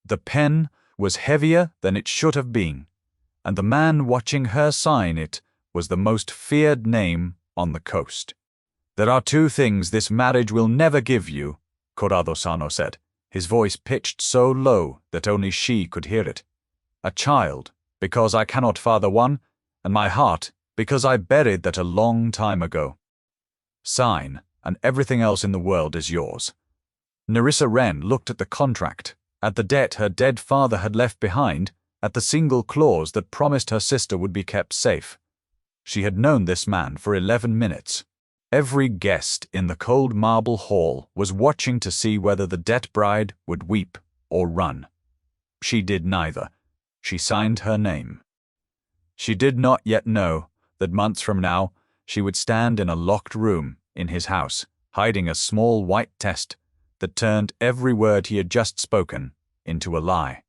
The pen was heavier than it should have been, and the man watching her sign it was the most feared name on the coast. "There are two things this marriage will never give you," Corrado-Sano said, his voice pitched so low that only she could hear it. "A child, because I cannot father one, and my heart, because I buried that a long time ago. Sign, and everything else in the world is yours." Nerissa Wren looked at the contract, at the debt her dead father had left behind, at the single clause that promised her sister would be kept safe. She had known this man for 11 minutes. Every guest in the cold marble hall was watching to see whether the debt bride would weep or run. She did neither. She signed her name. She did not yet know that months from now she would stand in a locked room in his house, hiding a small white test that turned every word he had just spoken into a lie.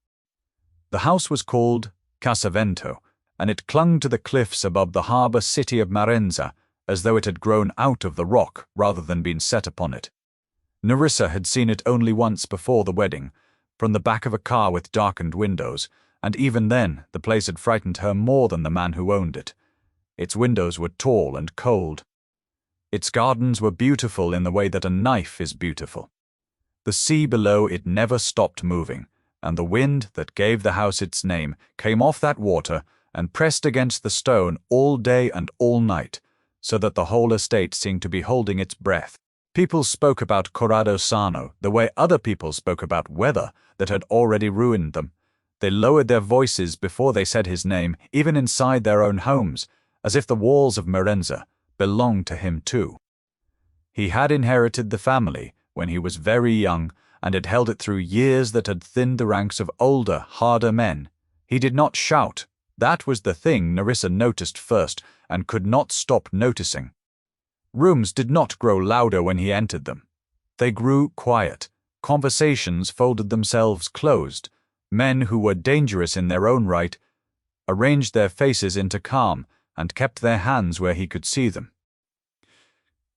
The house was called Casavento, and it clung to the cliffs above the harbor city of Marenza as though it had grown out of the rock rather than been set upon it. Nerissa had seen it only once before the wedding, from the back of a car with darkened windows, and even then the place had frightened her more than the man who owned it. Its windows were tall and cold. Its gardens were beautiful in the way that a knife is beautiful. The sea below it never stopped moving, and the wind that gave the house its name came off that water and pressed against the stone all day and all night, so that the whole estate seemed to be holding its breath. People spoke about Corrado-Sano the way other people spoke about weather that had already ruined them. They lowered their voices before they said his name, even inside their own homes, as if the walls of Marenza belonged to him too. He had inherited the family when he was very young and had held it through years that had thinned the ranks of older, harder men. He did not shout. That was the thing Nerissa noticed first and could not stop noticing. Rooms did not grow louder when he entered them. They grew quiet. Conversations folded themselves closed. Men who were dangerous in their own right arranged their faces into calm and kept their hands where he could see them.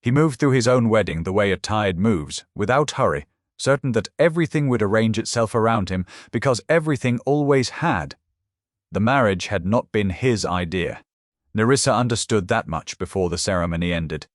He moved through his own wedding the way a tide moves, without hurry, certain that everything would arrange itself around him because everything always had. The marriage had not been his idea. Nerissa understood that much before the ceremony ended.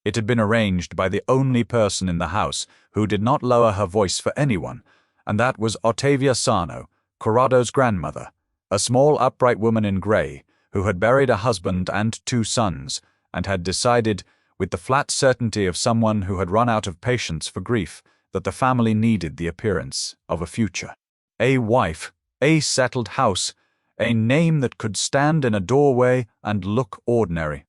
It had been arranged by the only person in the house who did not lower her voice for anyone, and that was Ottavia Sano, Corrado's grandmother, a small upright woman in grey, who had buried a husband and 2 sons, and had decided, with the flat certainty of someone who had run out of patience for grief, that the family needed the appearance of a future. A wife, a settled house, a name that could stand in a doorway and look ordinary.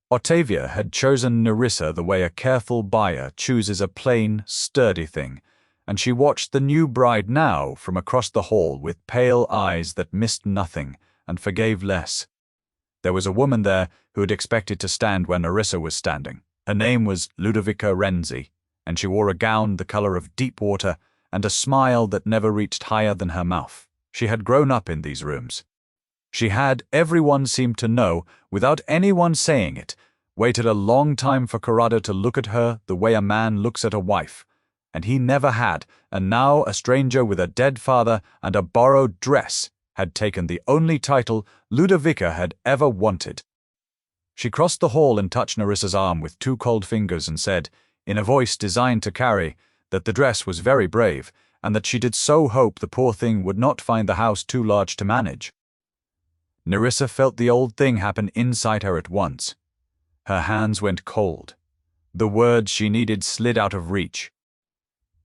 Ottavia had chosen Nerissa the way a careful buyer chooses a plain, sturdy thing, and she watched the new bride now from across the hall with pale eyes that missed nothing and forgave less. There was a woman there who had expected to stand where Nerissa was standing. Her name was Ludovica Renzi, and she wore a gown the color of deep water and a smile that never reached higher than her mouth. She had grown up in these rooms. She had, everyone seemed to know, without anyone saying it, waited a long time for Corrado to look at her the way a man looks at a wife, and he never had, and now a stranger with a dead father and a borrowed dress had taken the only title Ludovica had ever wanted. She crossed the hall and touched Nerissa's arm with 2 cold fingers and said, in a voice designed to carry, that the dress was very brave, and that she did so hope the poor thing would not find the house too large to manage. Nerissa felt the old thing happen inside her at once. Her hands went cold. The words she needed slid out of reach.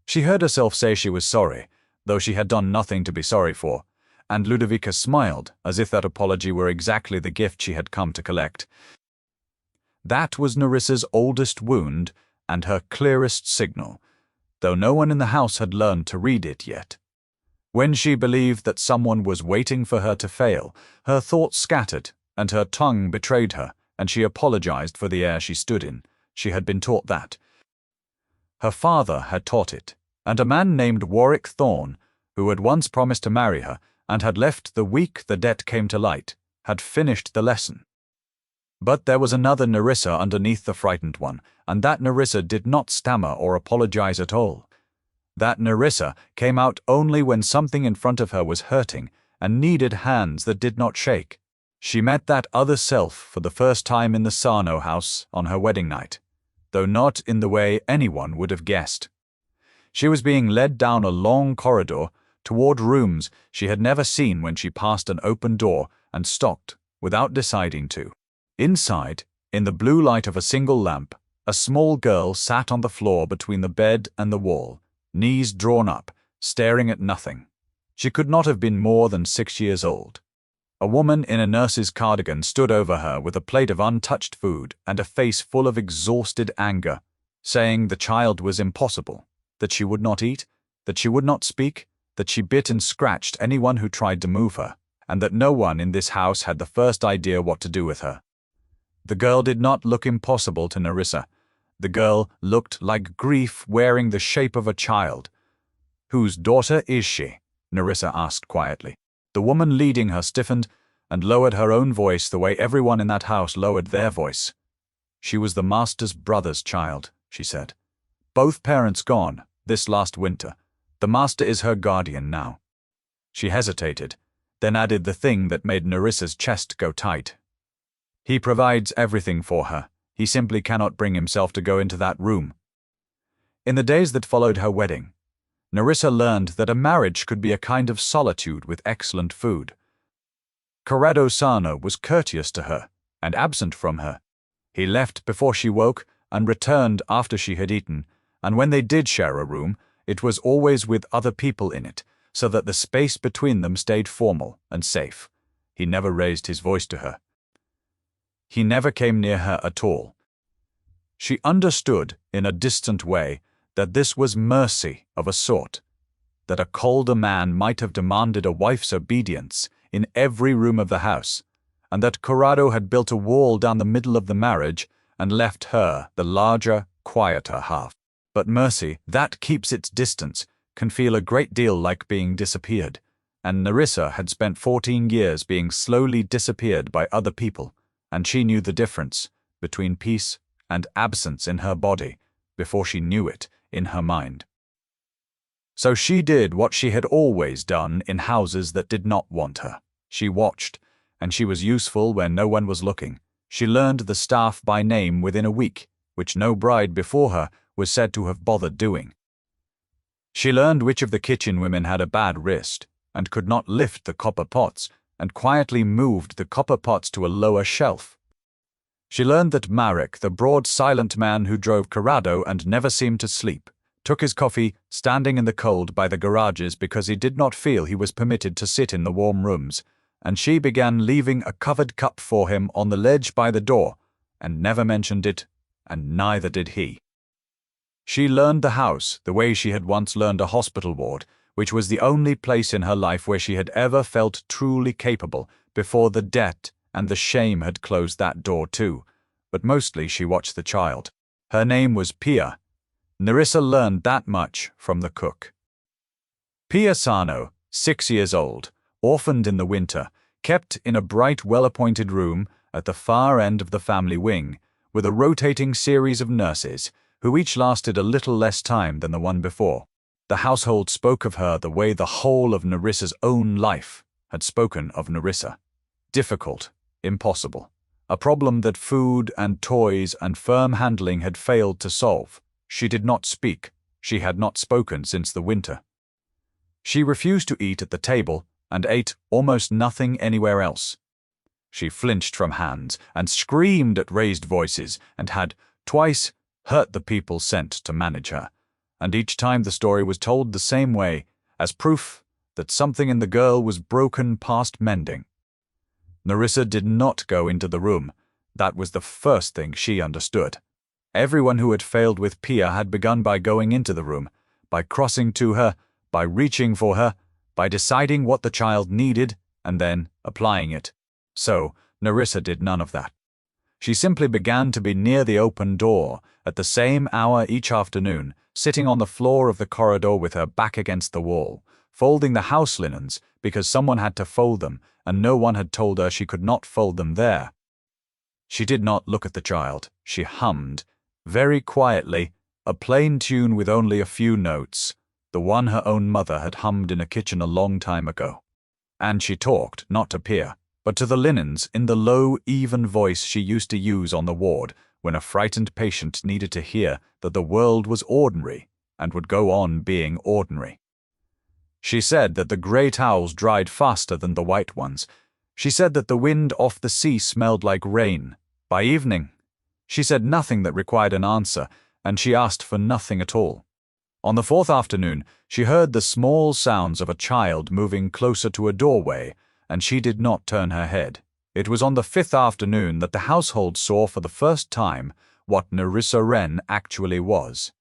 She heard herself say she was sorry, though she had done nothing to be sorry for, and Ludovica smiled as if that apology were exactly the gift she had come to collect. That was Nerissa's oldest wound and her clearest signal, though no one in the house had learned to read it yet. When she believed that someone was waiting for her to fail, her thoughts scattered and her tongue betrayed her, and she apologized for the air she stood in. She had been taught that. Her father had taught it, and a man named Warwick Thorne, who had once promised to marry her and had left the week the debt came to light, had finished the lesson. But there was another Nerissa underneath the frightened one, and that Nerissa did not stammer or apologize at all. That Nerissa came out only when something in front of her was hurting and needed hands that did not shake. She met that other self for the first time in the Sarno house on her wedding night, though not in the way anyone would have guessed. She was being led down a long corridor toward rooms she had never seen when she passed an open door and stopped without deciding to. Inside, in the blue light of a single lamp, a small girl sat on the floor between the bed and the wall, knees drawn up, staring at nothing. She could not have been more than 6 years old. A woman in a nurse's cardigan stood over her with a plate of untouched food and a face full of exhausted anger, saying the child was impossible, that she would not eat, that she would not speak, that she bit and scratched anyone who tried to move her, and that no one in this house had the first idea what to do with her. The girl did not look impossible to Nerissa. The girl looked like grief wearing the shape of a child. "Whose daughter is she?" Nerissa asked quietly. The woman leading her stiffened and lowered her own voice the way everyone in that house lowered their voice. "She was the master's brother's child," she said. "Both parents gone, this last winter. The master is her guardian now." She hesitated, then added the thing that made Nerissa's chest go tight. "He provides everything for her. He simply cannot bring himself to go into that room." In the days that followed her wedding, Nerissa learned that a marriage could be a kind of solitude with excellent food. Corrado Sarno was courteous to her and absent from her. He left before she woke and returned after she had eaten, and when they did share a room, it was always with other people in it, so that the space between them stayed formal and safe. He never raised his voice to her. He never came near her at all. She understood, in a distant way, that this was mercy of a sort, that a colder man might have demanded a wife's obedience in every room of the house, and that Corrado had built a wall down the middle of the marriage and left her the larger, quieter half. But mercy, that keeps its distance, can feel a great deal like being disappeared, and Nerissa had spent 14 years being slowly disappeared by other people, and she knew the difference between peace and absence in her body before she knew it in her mind. So she did what she had always done in houses that did not want her. She watched, and she was useful when no one was looking. She learned the staff by name within a week, which no bride before her was said to have bothered doing. She learned which of the kitchen women had a bad wrist and could not lift the copper pots, and quietly moved the copper pots to a lower shelf. She learned that Marek, the broad, silent man who drove Corrado and never seemed to sleep, took his coffee standing in the cold by the garages because he did not feel he was permitted to sit in the warm rooms, and she began leaving a covered cup for him on the ledge by the door, and never mentioned it, and neither did he. She learned the house the way she had once learned a hospital ward, which was the only place in her life where she had ever felt truly capable before the debt and the shame had closed that door too, but mostly she watched the child. Her name was Pia. Nerissa learned that much from the cook. Pia Sarno, 6 years old, orphaned in the winter, kept in a bright, well-appointed room at the far end of the family wing, with a rotating series of nurses, who each lasted a little less time than the one before. The household spoke of her the way the whole of Nerissa's own life had spoken of Nerissa. Difficult, impossible, a problem that food and toys and firm handling had failed to solve. She did not speak. She had not spoken since the winter. She refused to eat at the table and ate almost nothing anywhere else. She flinched from hands and screamed at raised voices and had twice hurt the people sent to manage her, and each time the story was told the same way, as proof that something in the girl was broken past mending. Nerissa did not go into the room. That was the first thing she understood. Everyone who had failed with Pia had begun by going into the room, by crossing to her, by reaching for her, by deciding what the child needed, and then applying it. So, Nerissa did none of that. She simply began to be near the open door at the same hour each afternoon, sitting on the floor of the corridor with her back against the wall, folding the house linens because someone had to fold them and no one had told her she could not fold them there. She did not look at the child. She hummed, very quietly, a plain tune with only a few notes. the one her own mother had hummed in a kitchen a long time ago. And she talked, not to Pia, but to the linens in the low, even voice she used to use on the ward when a frightened patient needed to hear that the world was ordinary and would go on being ordinary. She said that the grey towels dried faster than the white ones. She said that the wind off the sea smelled like rain. By evening, she said nothing that required an answer, and she asked for nothing at all. On the fourth afternoon, she heard the small sounds of a child moving closer to a doorway, and she did not turn her head. It was on the fifth afternoon that the household saw for the first time what Nerissa Wren actually was.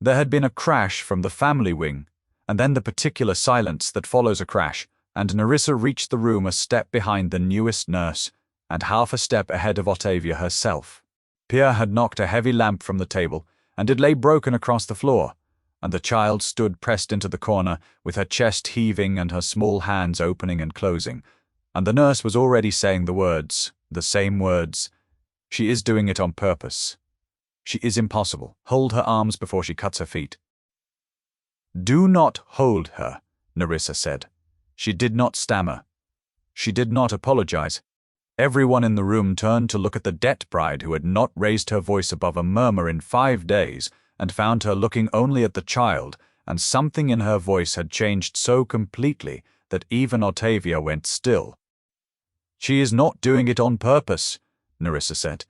There had been a crash from the family wing, and then the particular silence that follows a crash, and Nerissa reached the room a step behind the newest nurse, and half a step ahead of Octavia herself. Pia had knocked a heavy lamp from the table, and it lay broken across the floor, and the child stood pressed into the corner with her chest heaving and her small hands opening and closing, and the nurse was already saying the same words. She is doing it on purpose. She is impossible. Hold her arms before she cuts her feet. Do not hold her, Nerissa said. She did not stammer. She did not apologize. Everyone in the room turned to look at the debt bride who had not raised her voice above a murmur in 5 days, and found her looking only at the child, and something in her voice had changed so completely that even Octavia went still. She is not doing it on purpose, Nerissa said.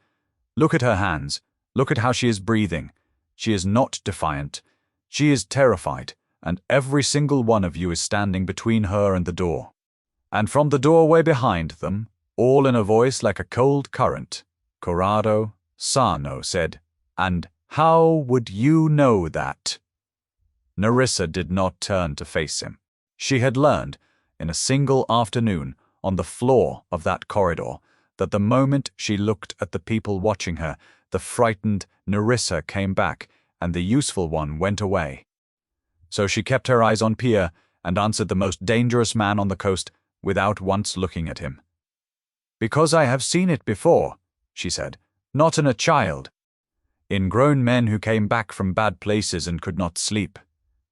Look at her hands. Look at how she is breathing. She is not defiant. She is terrified, and every single one of you is standing between her and the door. And from the doorway behind them, all in a voice like a cold current, Corrado Sano said, "And how would you know that?" Nerissa did not turn to face him. She had learned, in a single afternoon, on the floor of that corridor, that the moment she looked at the people watching her, the frightened Nerissa came back, and the useful one went away. So she kept her eyes on Pia and answered the most dangerous man on the coast without once looking at him. "Because I have seen it before," she said, "not in a child. In grown men who came back from bad places and could not sleep,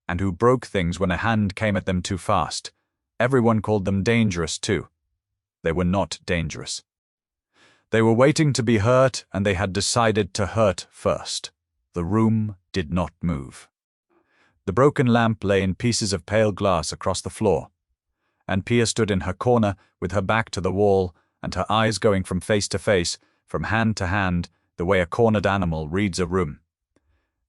and who broke things when a hand came at them too fast. Everyone called them dangerous too. They were not dangerous. They were waiting to be hurt, and they had decided to hurt first. The room did not move. The broken lamp lay in pieces of pale glass across the floor, and Pia stood in her corner with her back to the wall and her eyes going from face to face, from hand to hand, the way a cornered animal reads a room.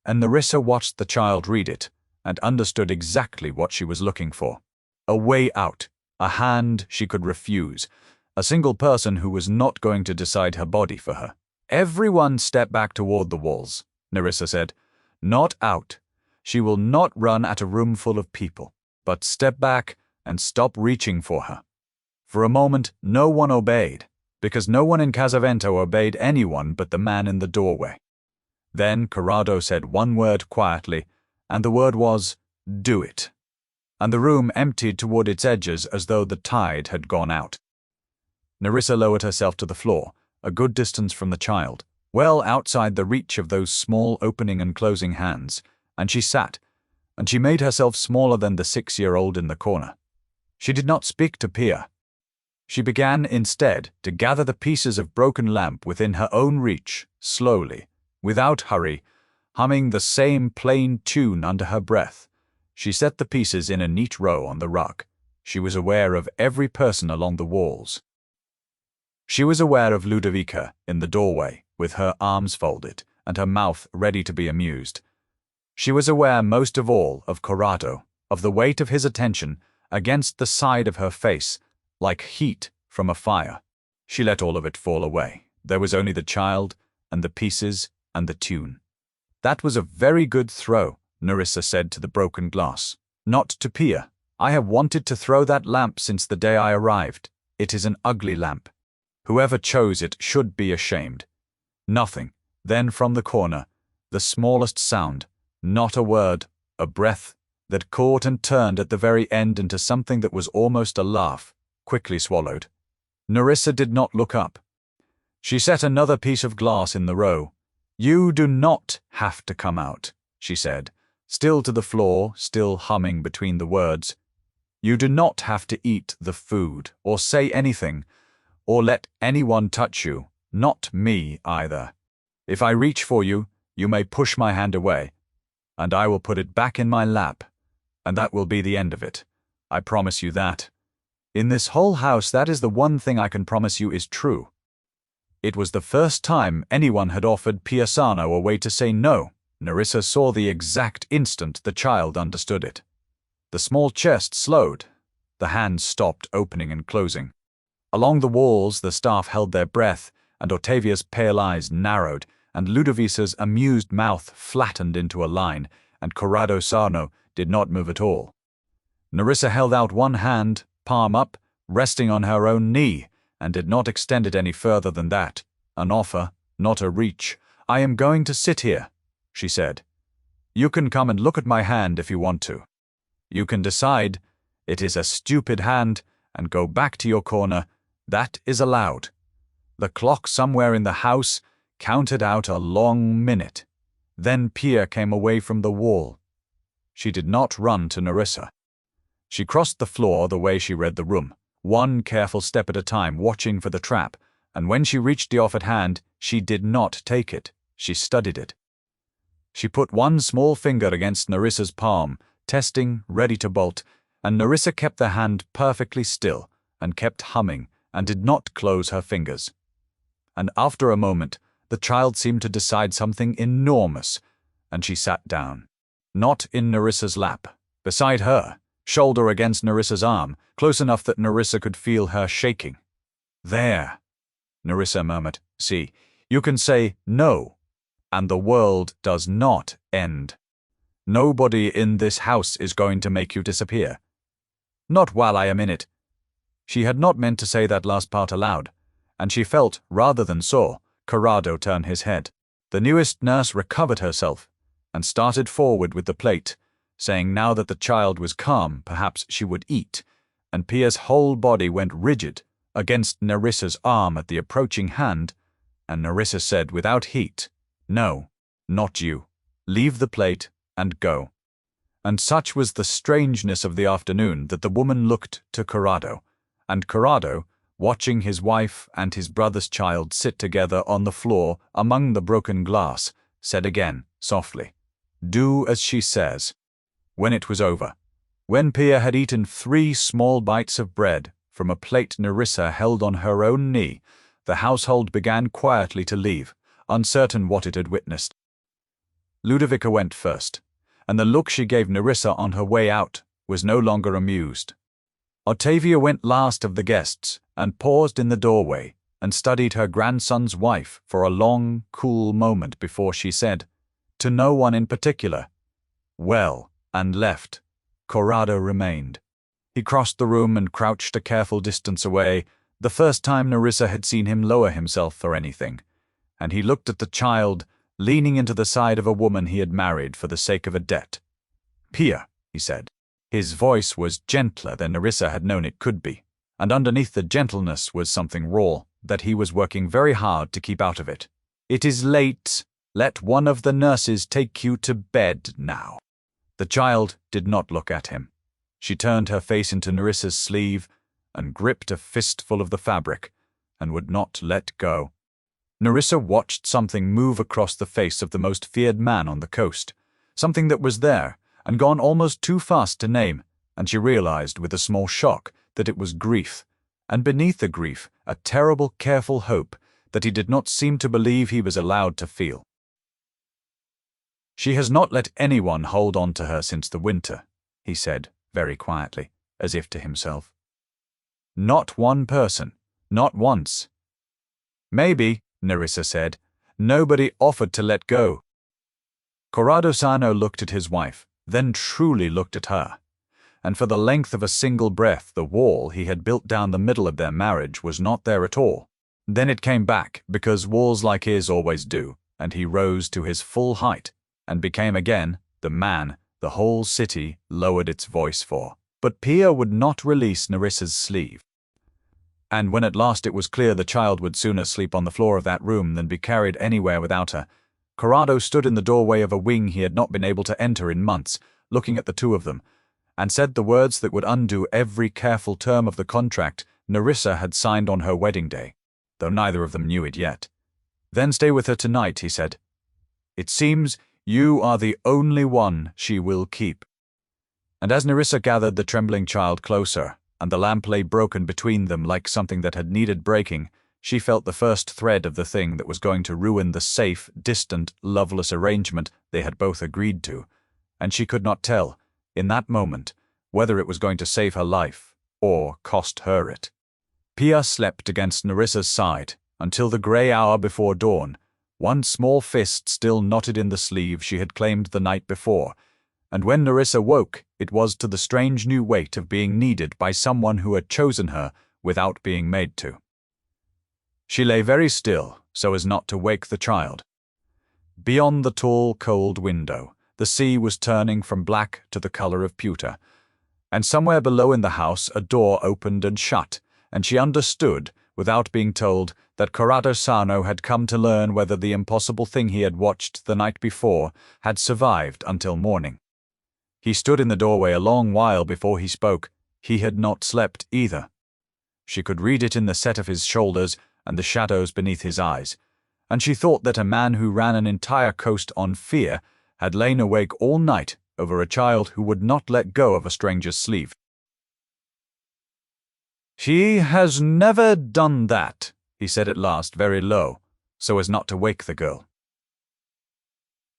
And Nerissa watched the child read it and understood exactly what she was looking for. A way out, a hand she could refuse, a single person who was not going to decide her body for her. "Everyone step back toward the walls," Nerissa said. "Not out. She will not run at a room full of people, but step back and stop reaching for her." For a moment, no one obeyed, because no one in Casavento obeyed anyone but the man in the doorway. Then Corrado said one word quietly, and the word was, "Do it." And the room emptied toward its edges as though the tide had gone out. Nerissa lowered herself to the floor, a good distance from the child, well outside the reach of those small opening and closing hands, and she sat, and she made herself smaller than the 6-year-old in the corner. She did not speak to Pia. She began instead to gather the pieces of broken lamp within her own reach, slowly, without hurry, humming the same plain tune under her breath. She set the pieces in a neat row on the rug. She was aware of every person along the walls. She was aware of Ludovica in the doorway, with her arms folded and her mouth ready to be amused. She was aware most of all of Corrado, of the weight of his attention against the side of her face, like heat from a fire. She let all of it fall away. There was only the child and the pieces and the tune. "That was a very good throw," Nerissa said to the broken glass. "Not to Pia. I have wanted to throw that lamp since the day I arrived. It is an ugly lamp. Whoever chose it should be ashamed." Nothing. Then from the corner, the smallest sound, not a word, a breath, that caught and turned at the very end into something that was almost a laugh, quickly swallowed. Nerissa did not look up. She set another piece of glass in the row. "You do not have to come out," she said, still to the floor, still humming between the words. "You do not have to eat the food, or say anything, or let anyone touch you, not me either. If I reach for you, you may push my hand away, and I will put it back in my lap, and that will be the end of it. I promise you that. In this whole house, that is the one thing I can promise you is true." It was the first time anyone had offered Piasano a way to say no. Nerissa saw the exact instant the child understood it. The small chest slowed. The hands stopped opening and closing. Along the walls, the staff held their breath, and Ottavia's pale eyes narrowed, and Ludovica's amused mouth flattened into a line, and Corrado Sarno did not move at all. Nerissa held out one hand, palm up, resting on her own knee, and did not extend it any further than that. An offer, not a reach. "I am going to sit here," she said. "You can come and look at my hand if you want to. You can decide it is a stupid hand and go back to your corner. That is allowed." The clock somewhere in the house counted out a long minute. Then Pia came away from the wall. She did not run to Nerissa. She crossed the floor the way she read the room, one careful step at a time, watching for the trap, and when she reached the offered hand, she did not take it. She studied it. She put one small finger against Nerissa's palm, testing, ready to bolt, and Nerissa kept the hand perfectly still, and kept humming, and did not close her fingers. And after a moment, the child seemed to decide something enormous, and she sat down. Not in Nerissa's lap, beside her, shoulder against Nerissa's arm, close enough that Nerissa could feel her shaking. "There," Nerissa murmured. "See, you can say no, and the world does not end. Nobody in this house is going to make you disappear. Not while I am in it." She had not meant to say that last part aloud, and she felt, rather than saw, Corrado turn his head. The newest nurse recovered herself, and started forward with the plate, saying now that the child was calm, perhaps she would eat, and Pia's whole body went rigid against Nerissa's arm at the approaching hand, and Nerissa said without heat, "No, not you. Leave the plate and go." And such was the strangeness of the afternoon that the woman looked to Corrado, and Corrado, watching his wife and his brother's child sit together on the floor among the broken glass, said again, softly, "Do as she says." When it was over, when Pia had eaten 3 small bites of bread from a plate Nerissa held on her own knee, the household began quietly to leave, uncertain what it had witnessed. Ludovica went first, and the look she gave Nerissa on her way out was no longer amused. Ottavia went last of the guests, and paused in the doorway, and studied her grandson's wife for a long, cool moment before she said, to no one in particular, "Well," and left. Corrado remained. He crossed the room and crouched a careful distance away, the first time Nerissa had seen him lower himself for anything, and he looked at the child, leaning into the side of a woman he had married for the sake of a debt. "Pia," he said. His voice was gentler than Nerissa had known it could be, and underneath the gentleness was something raw that he was working very hard to keep out of it. "It is late. Let one of the nurses take you to bed now." The child did not look at him. She turned her face into Nerissa's sleeve and gripped a fistful of the fabric and would not let go. Nerissa watched something move across the face of the most feared man on the coast, something that was there and gone almost too fast to name, and she realized with a small shock that it was grief, and beneath the grief a terrible, careful hope that he did not seem to believe he was allowed to feel. "She has not let anyone hold on to her since the winter," he said, very quietly, as if to himself. "Not one person, not once." "Maybe," Nerissa said, "nobody offered to let go." Corrado Sano looked at his wife, then truly looked at her, and for the length of a single breath the wall he had built down the middle of their marriage was not there at all. Then it came back, because walls like his always do, and he rose to his full height, and became again the man the whole city lowered its voice for. But Pia would not release Nerissa's sleeve. And when at last it was clear the child would sooner sleep on the floor of that room than be carried anywhere without her, Corrado stood in the doorway of a wing he had not been able to enter in months, looking at the two of them, and said the words that would undo every careful term of the contract Nerissa had signed on her wedding day, though neither of them knew it yet. "Then stay with her tonight," he said. "It seems you are the only one she will keep." And as Nerissa gathered the trembling child closer, and the lamp lay broken between them like something that had needed breaking, she felt the first thread of the thing that was going to ruin the safe, distant, loveless arrangement they had both agreed to, and she could not tell, in that moment, whether it was going to save her life or cost her it. Pia slept against Nerissa's side until the grey hour before dawn, one small fist still knotted in the sleeve she had claimed the night before, and when Nerissa woke, it was to the strange new weight of being needed by someone who had chosen her without being made to. She lay very still so as not to wake the child. Beyond the tall, cold window, the sea was turning from black to the color of pewter, and somewhere below in the house a door opened and shut, and she understood, without being told, that Corrado Sano had come to learn whether the impossible thing he had watched the night before had survived until morning. He stood in the doorway a long while before he spoke. He had not slept either. She could read it in the set of his shoulders and the shadows beneath his eyes, and she thought that a man who ran an entire coast on fear had lain awake all night over a child who would not let go of a stranger's sleeve. "She has never done that," he said at last, very low, so as not to wake the girl.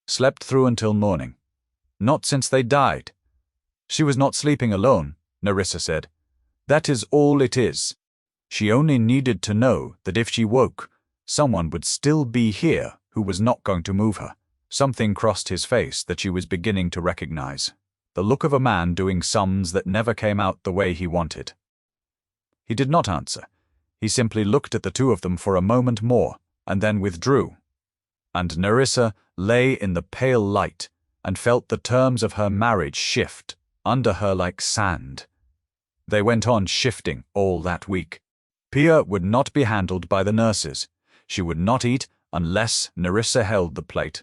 "Slept through until morning. Not since they died." "She was not sleeping alone," Nerissa said. "That is all it is. She only needed to know that if she woke, someone would still be here who was not going to move her." Something crossed his face that she was beginning to recognize, the look of a man doing sums that never came out the way he wanted. He did not answer. He simply looked at the two of them for a moment more, and then withdrew. And Nerissa lay in the pale light and felt the terms of her marriage shift under her like sand. They went on shifting all that week. Pia would not be handled by the nurses. She would not eat unless Nerissa held the plate.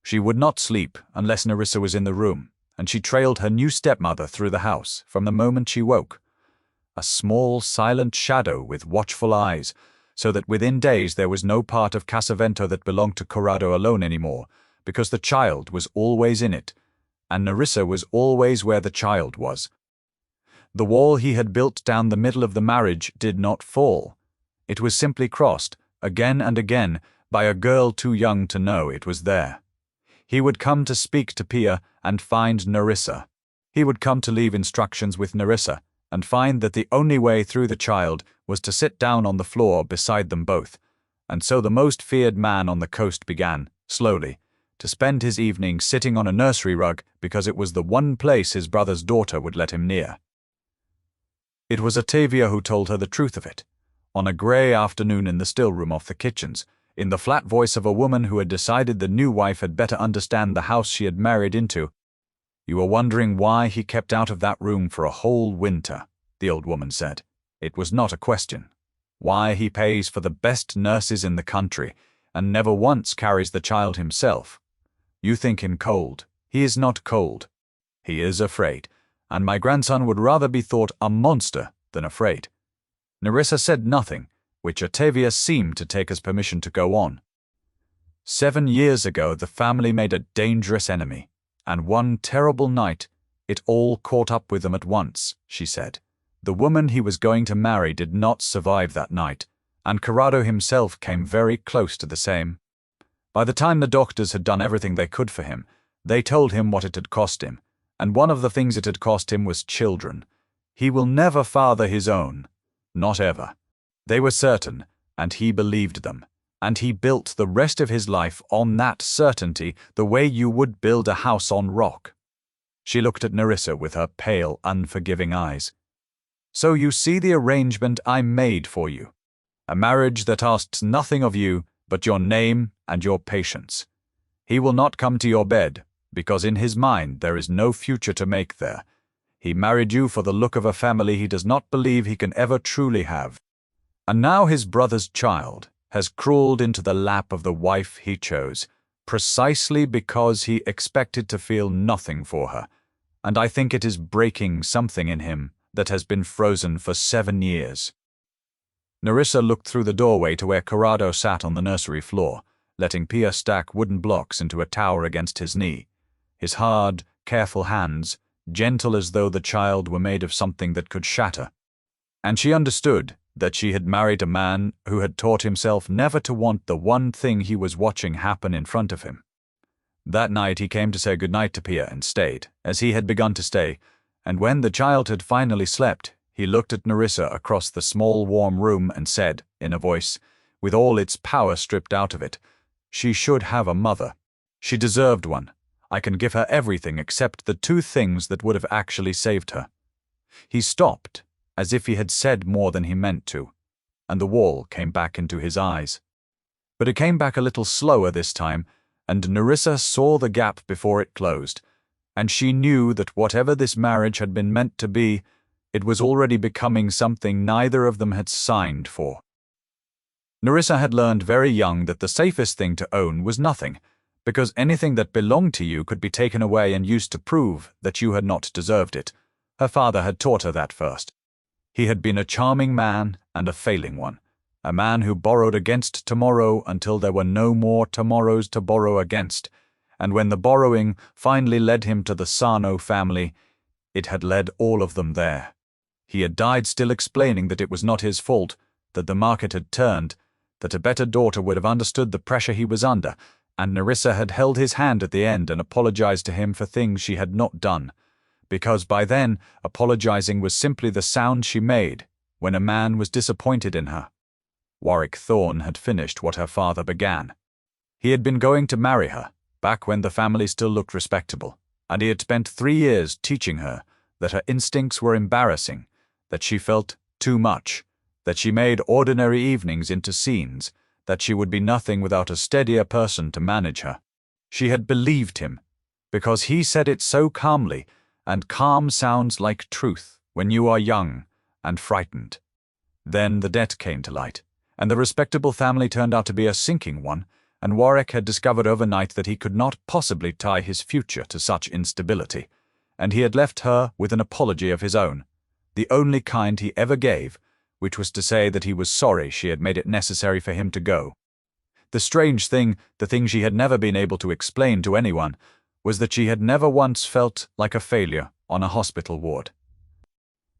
She would not sleep unless Nerissa was in the room, and she trailed her new stepmother through the house from the moment she woke. A small, silent shadow with watchful eyes, so that within days there was no part of Casavento that belonged to Corrado alone anymore, because the child was always in it, and Nerissa was always where the child was. The wall he had built down the middle of the marriage did not fall. It was simply crossed, again and again, by a girl too young to know it was there. He would come to speak to Pia and find Nerissa. He would come to leave instructions with Nerissa and find that the only way through the child was to sit down on the floor beside them both. And so the most feared man on the coast began, slowly, to spend his evenings sitting on a nursery rug because it was the one place his brother's daughter would let him near. It was Ottavia who told her the truth of it, on a grey afternoon in the still room off the kitchens, in the flat voice of a woman who had decided the new wife had better understand the house she had married into. "You are wondering why he kept out of that room for a whole winter," the old woman said. "It was not a question. Why he pays for the best nurses in the country, and never once carries the child himself. You think him cold. He is not cold. He is afraid, and my grandson would rather be thought a monster than afraid." Nerissa said nothing, which Ottavia seemed to take as permission to go on. 7 years ago the family made a dangerous enemy, and one terrible night it all caught up with them at once, she said. The woman he was going to marry did not survive that night, and Corrado himself came very close to the same. By the time the doctors had done everything they could for him, they told him what it had cost him, and one of the things it had cost him was children. He will never father his own, not ever. They were certain, and he believed them, and he built the rest of his life on that certainty the way you would build a house on rock. She looked at Nerissa with her pale, unforgiving eyes. "So you see the arrangement I made for you. A marriage that asks nothing of you but your name and your patience. He will not come to your bed, because in his mind there is no future to make there. He married you for the look of a family he does not believe he can ever truly have. And now his brother's child has crawled into the lap of the wife he chose, precisely because he expected to feel nothing for her, and I think it is breaking something in him that has been frozen for 7 years. Nerissa looked through the doorway to where Corrado sat on the nursery floor, letting Pia stack wooden blocks into a tower against his knee, his hard, careful hands gentle as though the child were made of something that could shatter. And she understood that she had married a man who had taught himself never to want the one thing he was watching happen in front of him. That night he came to say goodnight to Pia and stayed, as he had begun to stay, and when the child had finally slept, he looked at Nerissa across the small warm room and said, in a voice, with all its power stripped out of it, "She should have a mother. She deserved one. I can give her everything except the 2 things that would have actually saved her." He stopped, as if he had said more than he meant to, and the wall came back into his eyes. But it came back a little slower this time, and Nerissa saw the gap before it closed, and she knew that whatever this marriage had been meant to be, it was already becoming something neither of them had signed for. Nerissa had learned very young that the safest thing to own was nothing, because anything that belonged to you could be taken away and used to prove that you had not deserved it. Her father had taught her that first. He had been a charming man and a failing one, a man who borrowed against tomorrow until there were no more tomorrows to borrow against, and when the borrowing finally led him to the Sarno family, it had led all of them there. He had died still explaining that it was not his fault, that the market had turned, that a better daughter would have understood the pressure he was under, and Nerissa had held his hand at the end and apologized to him for things she had not done, because by then apologizing was simply the sound she made when a man was disappointed in her. Warwick Thorne had finished what her father began. He had been going to marry her, back when the family still looked respectable, and he had spent 3 years teaching her that her instincts were embarrassing, that she felt too much, that she made ordinary evenings into scenes, that she would be nothing without a steadier person to manage her. She had believed him, because he said it so calmly, and calm sounds like truth when you are young and frightened. Then the debt came to light, and the respectable family turned out to be a sinking one, and Warwick had discovered overnight that he could not possibly tie his future to such instability, and he had left her with an apology of his own, the only kind he ever gave, which was to say that he was sorry she had made it necessary for him to go. The strange thing, the thing she had never been able to explain to anyone, was that she had never once felt like a failure on a hospital ward.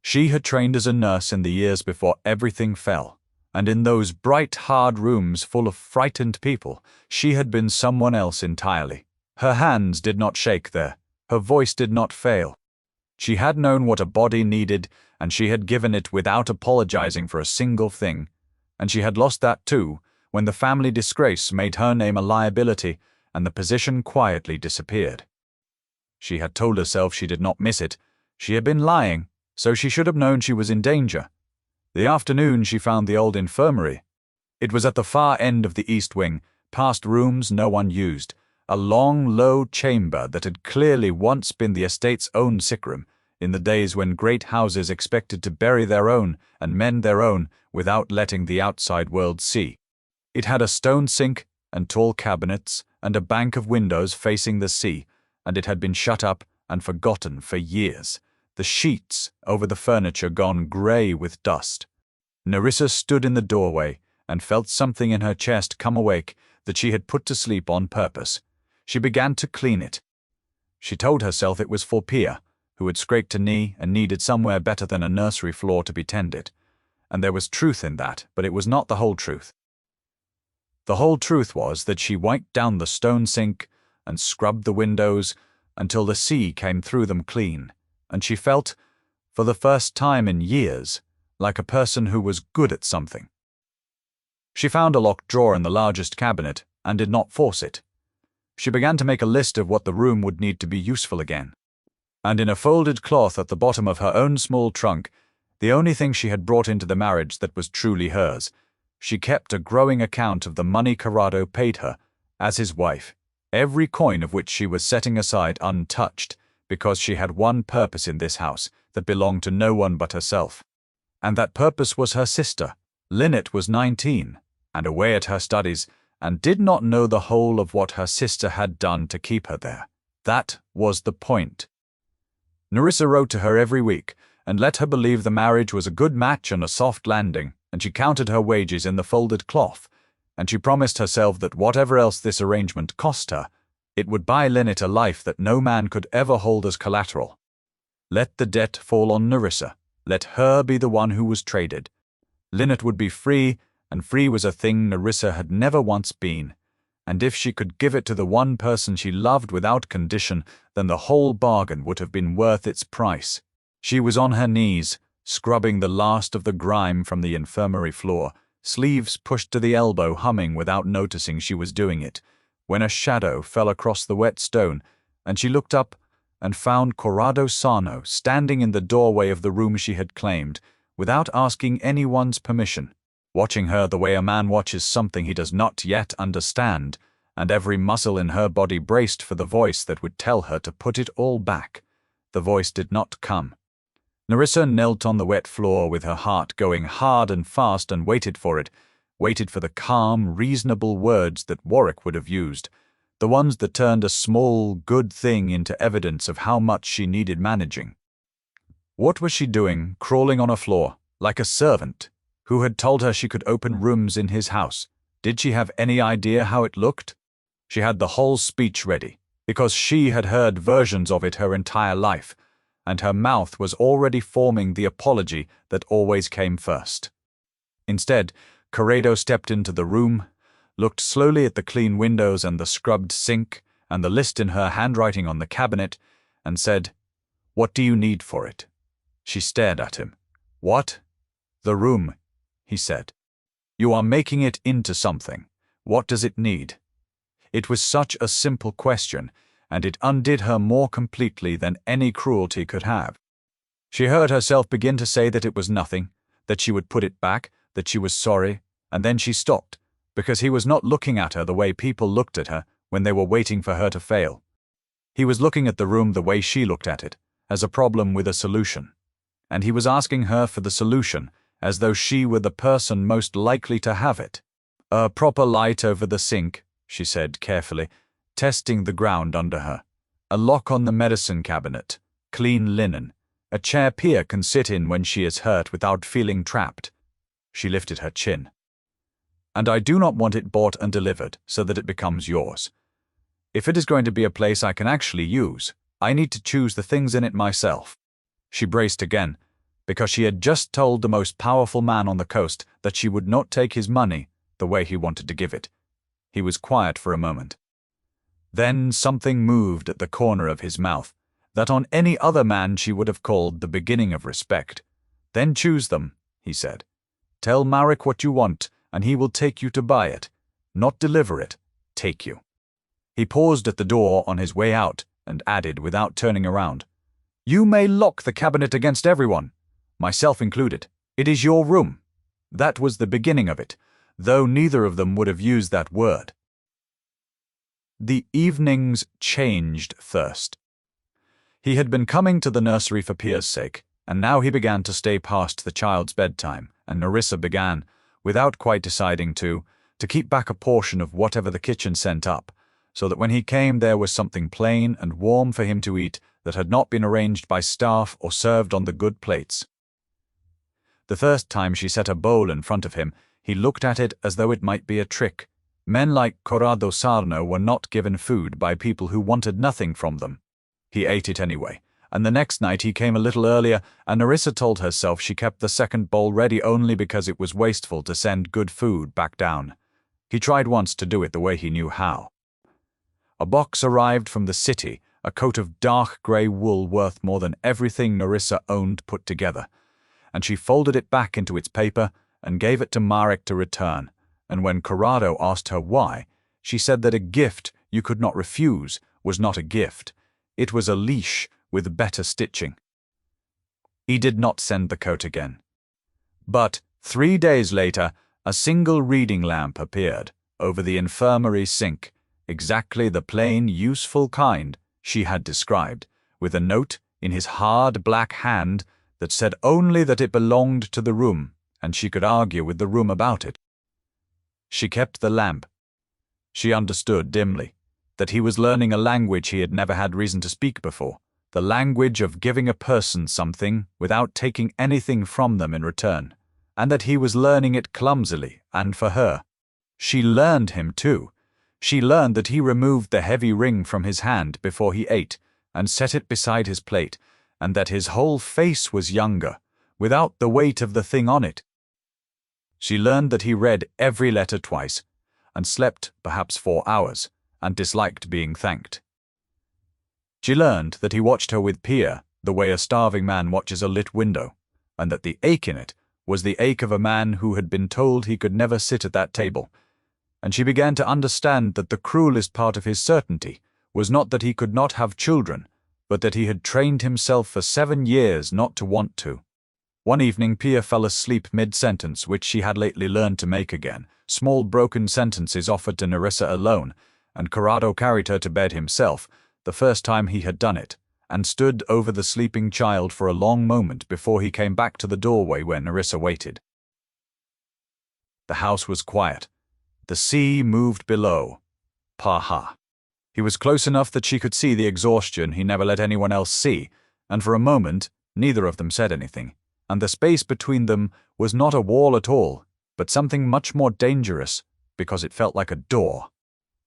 She had trained as a nurse in the years before everything fell, and in those bright, hard rooms full of frightened people, she had been someone else entirely. Her hands did not shake there, her voice did not fail. She had known what a body needed, and she had given it without apologizing for a single thing, and she had lost that too, when the family disgrace made her name a liability and the position quietly disappeared. She had told herself she did not miss it. She had been lying, so she should have known she was in danger. The afternoon she found the old infirmary. It was at the far end of the east wing, past rooms no one used, a long, low chamber that had clearly once been the estate's own sickroom, in the days when great houses expected to bury their own and mend their own without letting the outside world see. It had a stone sink and tall cabinets and a bank of windows facing the sea, and it had been shut up and forgotten for years, the sheets over the furniture gone grey with dust. Nerissa stood in the doorway and felt something in her chest come awake that she had put to sleep on purpose. She began to clean it. She told herself it was for Pia, who had scraped a knee and needed somewhere better than a nursery floor to be tended. And there was truth in that, but it was not the whole truth. The whole truth was that she wiped down the stone sink and scrubbed the windows until the sea came through them clean, and she felt, for the first time in years, like a person who was good at something. She found a locked drawer in the largest cabinet and did not force it. She began to make a list of what the room would need to be useful again. And in a folded cloth at the bottom of her own small trunk, the only thing she had brought into the marriage that was truly hers, she kept a growing account of the money Corrado paid her, as his wife, every coin of which she was setting aside untouched, because she had one purpose in this house that belonged to no one but herself. And that purpose was her sister. Lynette was 19, and away at her studies, and did not know the whole of what her sister had done to keep her there. That was the point. Nerissa wrote to her every week and let her believe the marriage was a good match and a soft landing, and she counted her wages in the folded cloth, and she promised herself that whatever else this arrangement cost her, it would buy Linnet a life that no man could ever hold as collateral. Let the debt fall on Nerissa. Let her be the one who was traded. Linnet would be free, and free was a thing Nerissa had never once been. And if she could give it to the one person she loved without condition, then the whole bargain would have been worth its price. She was on her knees, scrubbing the last of the grime from the infirmary floor, sleeves pushed to the elbow, humming without noticing she was doing it, when a shadow fell across the wet stone, and she looked up and found Corrado Sarno standing in the doorway of the room she had claimed, without asking anyone's permission, watching her the way a man watches something he does not yet understand, and every muscle in her body braced for the voice that would tell her to put it all back. The voice did not come. Nerissa knelt on the wet floor with her heart going hard and fast and waited for it, waited for the calm, reasonable words that Warwick would have used, the ones that turned a small, good thing into evidence of how much she needed managing. What was she doing, crawling on a floor, like a servant, who had told her she could open rooms in his house? Did she have any idea how it looked? She had the whole speech ready, because she had heard versions of it her entire life, and her mouth was already forming the apology that always came first. Instead, Corrado stepped into the room, looked slowly at the clean windows and the scrubbed sink and the list in her handwriting on the cabinet, and said, "What do you need for it?" She stared at him. "What?" "The room," he said. "You are making it into something. What does it need?" It was such a simple question, and it undid her more completely than any cruelty could have. She heard herself begin to say that it was nothing, that she would put it back, that she was sorry, and then she stopped, because he was not looking at her the way people looked at her when they were waiting for her to fail. He was looking at the room the way she looked at it, as a problem with a solution. And he was asking her for the solution, as though she were the person most likely to have it. "A proper light over the sink," she said carefully, testing the ground under her. "A lock on the medicine cabinet, clean linen, a chair Pia can sit in when she is hurt without feeling trapped." She lifted her chin. "And I do not want it bought and delivered so that it becomes yours. If it is going to be a place I can actually use, I need to choose the things in it myself." She braced again, because she had just told the most powerful man on the coast that she would not take his money the way he wanted to give it. He was quiet for a moment. Then something moved at the corner of his mouth, that on any other man she would have called the beginning of respect. "Then choose them," he said. "Tell Marek what you want, and he will take you to buy it. Not deliver it, take you." He paused at the door on his way out and added without turning around, "You may lock the cabinet against everyone, myself included. It is your room." That was the beginning of it, though neither of them would have used that word. The evenings changed first. He had been coming to the nursery for Pia's sake, and now he began to stay past the child's bedtime, and Nerissa began, without quite deciding to keep back a portion of whatever the kitchen sent up, so that when he came there was something plain and warm for him to eat that had not been arranged by staff or served on the good plates. The first time she set a bowl in front of him, he looked at it as though it might be a trick. Men like Corrado Sarno were not given food by people who wanted nothing from them. He ate it anyway, and the next night he came a little earlier, and Nerissa told herself she kept the second bowl ready only because it was wasteful to send good food back down. He tried once to do it the way he knew how. A box arrived from the city, a coat of dark grey wool worth more than everything Nerissa owned put together, and she folded it back into its paper and gave it to Marek to return, and when Corrado asked her why, she said that a gift you could not refuse was not a gift. It was a leash with better stitching. He did not send the coat again. But 3 days later, a single reading lamp appeared over the infirmary sink, exactly the plain, useful kind she had described, with a note in his hard black hand that said only that it belonged to the room, and she could argue with the room about it. She kept the lamp, She understood dimly that he was learning a language he had never had reason to speak before, the language of giving a person something without taking anything from them in return, and that he was learning it clumsily and for her. She learned him too. She learned that he removed the heavy ring from his hand before he ate and set it beside his plate, and that his whole face was younger, without the weight of the thing on it. She learned that he read every letter twice, and slept perhaps 4 hours, and disliked being thanked. She learned that he watched her with Pia the way a starving man watches a lit window, and that the ache in it was the ache of a man who had been told he could never sit at that table, and she began to understand that the cruelest part of his certainty was not that he could not have children, but that he had trained himself for 7 years not to want to. One evening Pia fell asleep mid-sentence, which she had lately learned to make again, small broken sentences offered to Nerissa alone, and Corrado carried her to bed himself, the first time he had done it, and stood over the sleeping child for a long moment before he came back to the doorway where Nerissa waited. The house was quiet. The sea moved below. Pa-ha. He was close enough that she could see the exhaustion he never let anyone else see, and for a moment neither of them said anything, and the space between them was not a wall at all, but something much more dangerous, because it felt like a door.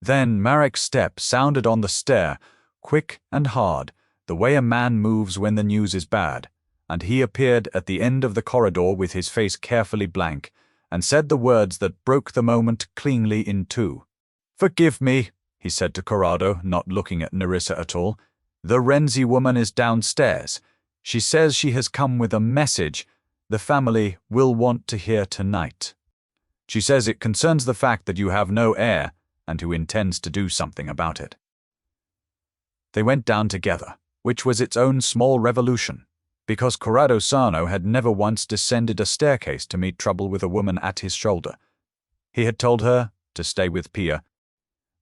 Then Marek's step sounded on the stair, quick and hard, the way a man moves when the news is bad, and he appeared at the end of the corridor with his face carefully blank, and said the words that broke the moment cleanly in two. "Forgive me," he said to Corrado, not looking at Nerissa at all. "The Renzi woman is downstairs. She says she has come with a message the family will want to hear tonight. She says it concerns the fact that you have no heir and who intends to do something about it." They went down together, which was its own small revolution, because Corrado Sano had never once descended a staircase to meet trouble with a woman at his shoulder. He had told her to stay with Pia,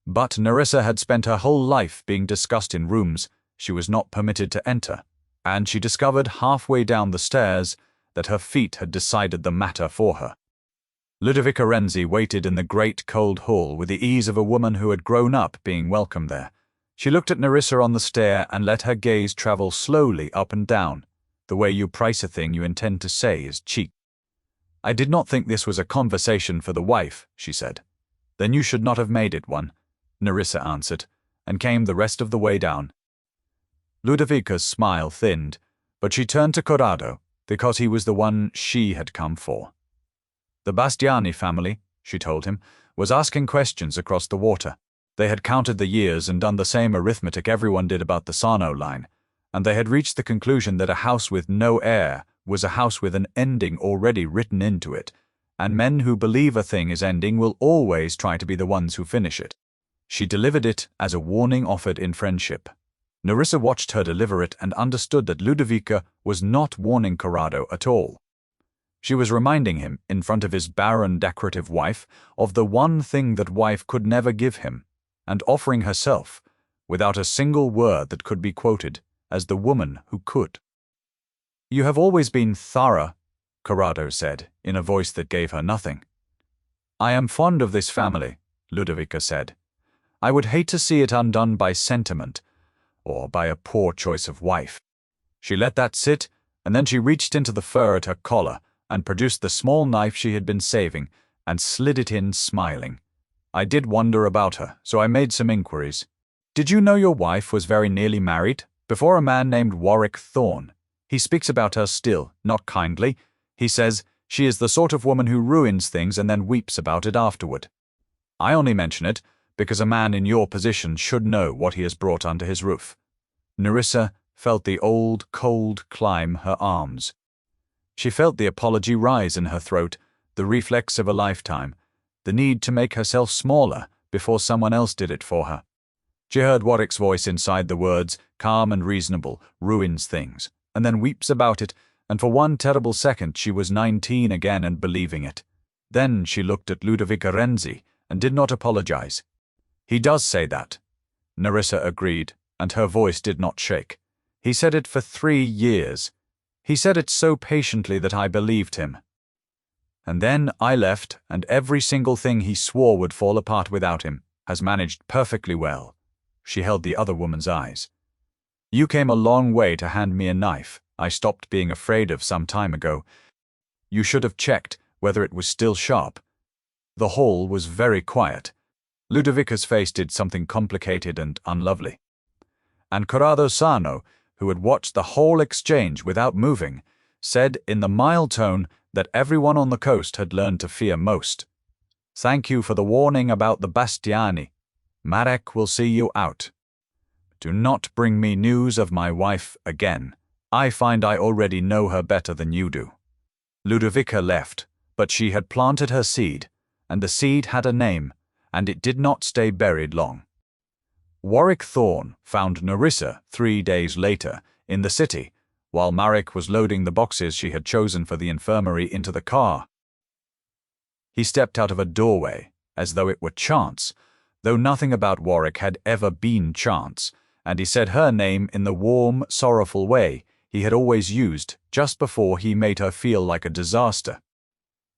but Nerissa had spent her whole life being discussed in rooms she was not permitted to enter, and she discovered halfway down the stairs that her feet had decided the matter for her. Ludovica Renzi waited in the great cold hall with the ease of a woman who had grown up being welcome there. She looked at Nerissa on the stair and let her gaze travel slowly up and down, the way you price a thing you intend to say is cheap. "I did not think this was a conversation for the wife," she said. "Then you should not have made it one," Nerissa answered, and came the rest of the way down. Ludovica's smile thinned, but she turned to Corrado, because he was the one she had come for. The Bastiani family, she told him, was asking questions across the water. They had counted the years and done the same arithmetic everyone did about the Sarno line, and they had reached the conclusion that a house with no heir was a house with an ending already written into it, and men who believe a thing is ending will always try to be the ones who finish it. She delivered it as a warning offered in friendship. Nerissa watched her deliver it and understood that Ludovica was not warning Corrado at all. She was reminding him, in front of his barren decorative wife, of the one thing that wife could never give him, and offering herself, without a single word that could be quoted, as the woman who could. "You have always been thorough," Corrado said, in a voice that gave her nothing. "I am fond of this family," Ludovica said. "I would hate to see it undone by sentiment, or by a poor choice of wife." She let that sit, and then she reached into the fur at her collar and produced the small knife she had been saving and slid it in, smiling. "I did wonder about her, so I made some inquiries. Did you know your wife was very nearly married, before a man named Warwick Thorne? He speaks about her still, not kindly. He says she is the sort of woman who ruins things and then weeps about it afterward. I only mention it because a man in your position should know what he has brought under his roof." Nerissa felt the old cold climb her arms. She felt the apology rise in her throat, the reflex of a lifetime, the need to make herself smaller before someone else did it for her. She heard Warwick's voice inside the words, calm and reasonable, ruins things, and then weeps about it, and for one terrible second she was 19 again and believing it. Then she looked at Ludovica Renzi and did not apologize. "He does say that," Nerissa agreed, and her voice did not shake. "He said it for 3 years. He said it so patiently that I believed him. And then I left, and every single thing he swore would fall apart without him. has managed perfectly well. She held the other woman's eyes. You came a long way to hand me a knife I stopped being afraid of some time ago. You should have checked whether it was still sharp. The hall was very quiet. Ludovica's face did something complicated and unlovely. And Corrado Sano, who had watched the whole exchange without moving, said in the mild tone that everyone on the coast had learned to fear most. Thank you for the warning about the Bastiani. Marek will see you out. Do not bring me news of my wife again. I find I already know her better than you do. Ludovica left, but she had planted her seed, and the seed had a name, and it did not stay buried long. Warwick Thorne found Nerissa 3 days later in the city, while Marek was loading the boxes she had chosen for the infirmary into the car. He stepped out of a doorway, as though it were chance, though nothing about Warwick had ever been chance, and he said her name in the warm, sorrowful way he had always used just before he made her feel like a disaster.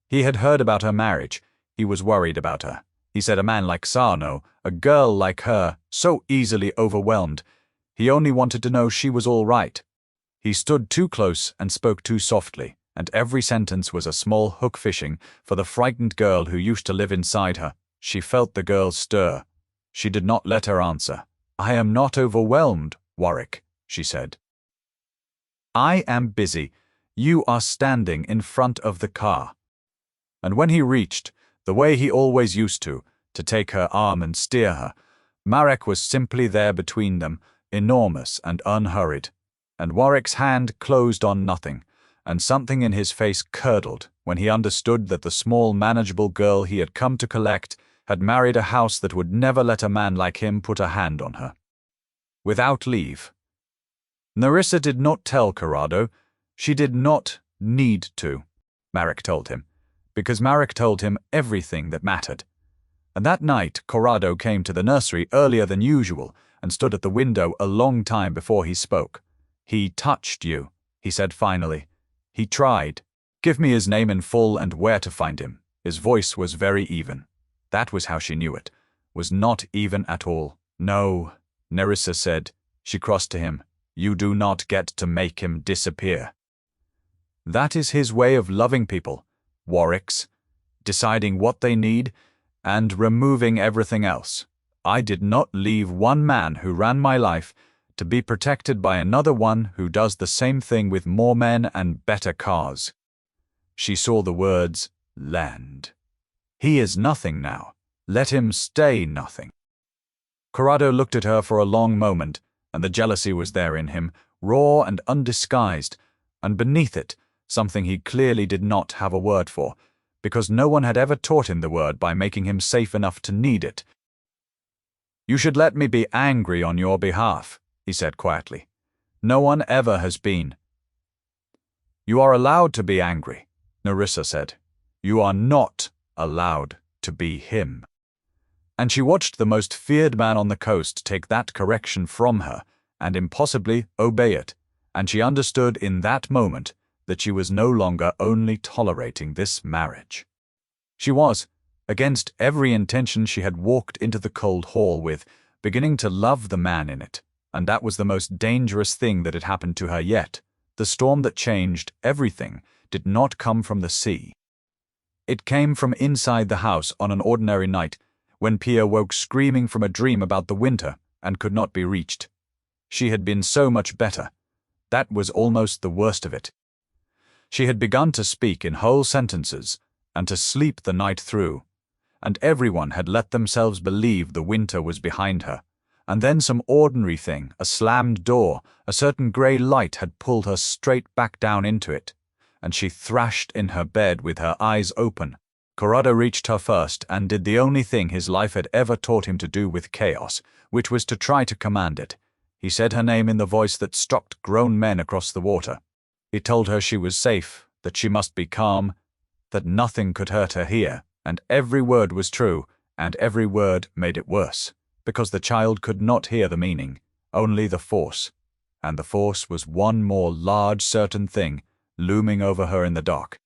He had heard about her marriage. He was worried about her. He said a man like Sarno, a girl like her, so easily overwhelmed. He only wanted to know she was all right. He stood too close and spoke too softly, and every sentence was a small hook fishing for the frightened girl who used to live inside her. She felt the girl stir. She did not let her answer. I am not overwhelmed, Warwick, she said. I am busy. You are standing in front of the car. And when he reached, the way he always used to take her arm and steer her, Marek was simply there between them, enormous and unhurried. And Warwick's hand closed on nothing, and something in his face curdled when he understood that the small, manageable girl he had come to collect had married a house that would never let a man like him put a hand on her. Without leave. Nerissa did not tell Corrado. She did not need to, Marek told him, because Marek told him everything that mattered. And that night Corrado came to the nursery earlier than usual and stood at the window a long time before he spoke. He touched you, he said finally. He tried. Give me his name in full and where to find him. His voice was very even. That was how she knew it. Was not even at all. No, Nerissa said. She crossed to him. You do not get to make him disappear. That is his way of loving people, Warwick's, deciding what they need and removing everything else. I did not leave one man who ran my life to be protected by another one who does the same thing with more men and better cars. She saw the words, land. He is nothing now. Let him stay nothing. Corrado looked at her for a long moment, and the jealousy was there in him, raw and undisguised, and beneath it, something he clearly did not have a word for, because no one had ever taught him the word by making him safe enough to need it. You should let me be angry on your behalf, he said quietly. No one ever has been. You are allowed to be angry, Nerissa said. You are not allowed to be him. And she watched the most feared man on the coast take that correction from her and impossibly obey it, and she understood in that moment that she was no longer only tolerating this marriage. She was, against every intention she had walked into the cold hall with, beginning to love the man in it, and that was the most dangerous thing that had happened to her yet. The storm that changed everything did not come from the sea. It came from inside the house on an ordinary night, when Pia woke screaming from a dream about the winter and could not be reached. She had been so much better. That was almost the worst of it. She had begun to speak in whole sentences and to sleep the night through, and everyone had let themselves believe the winter was behind her, and then some ordinary thing, a slammed door, a certain grey light had pulled her straight back down into it, and she thrashed in her bed with her eyes open. Corrado reached her first and did the only thing his life had ever taught him to do with chaos, which was to try to command it. He said her name in the voice that stopped grown men across the water. He told her she was safe, that she must be calm, that nothing could hurt her here, and every word was true, and every word made it worse, because the child could not hear the meaning, only the force, and the force was one more large certain thing looming over her in the dark.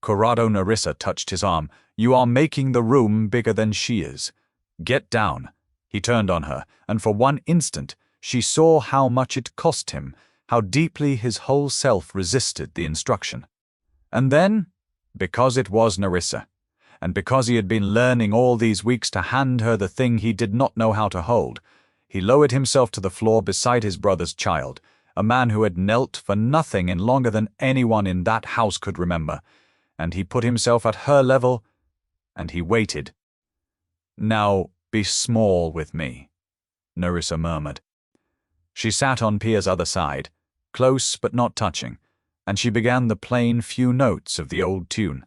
Corrado Nerissa touched his arm. You are making the room bigger than she is. Get down. He turned on her, and for one instant she saw how much it cost him, how deeply his whole self resisted the instruction. And then, because it was Nerissa, and because he had been learning all these weeks to hand her the thing he did not know how to hold, he lowered himself to the floor beside his brother's child, a man who had knelt for nothing in longer than anyone in that house could remember, and he put himself at her level, and he waited. "Now be small with me," Nerissa murmured. She sat on Pia's other side, close but not touching, and she began the plain few notes of the old tune,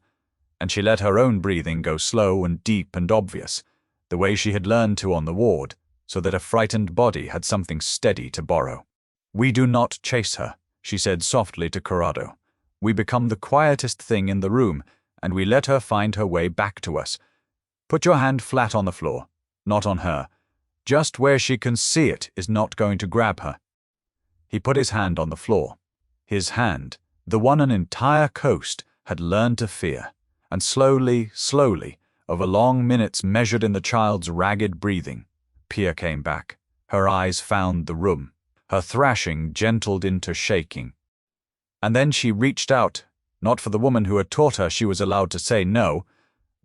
and she let her own breathing go slow and deep and obvious, the way she had learned to on the ward, so that a frightened body had something steady to borrow. "We do not chase her," she said softly to Corrado. "We become the quietest thing in the room, and we let her find her way back to us. Put your hand flat on the floor, not on her. Just where she can see it is not going to grab her." He put his hand on the floor. His hand, the one an entire coast had learned to fear, and slowly, over long minutes measured in the child's ragged breathing, Pia came back. Her eyes found the room. Her thrashing gentled into shaking. And then she reached out, not for the woman who had taught her she was allowed to say no,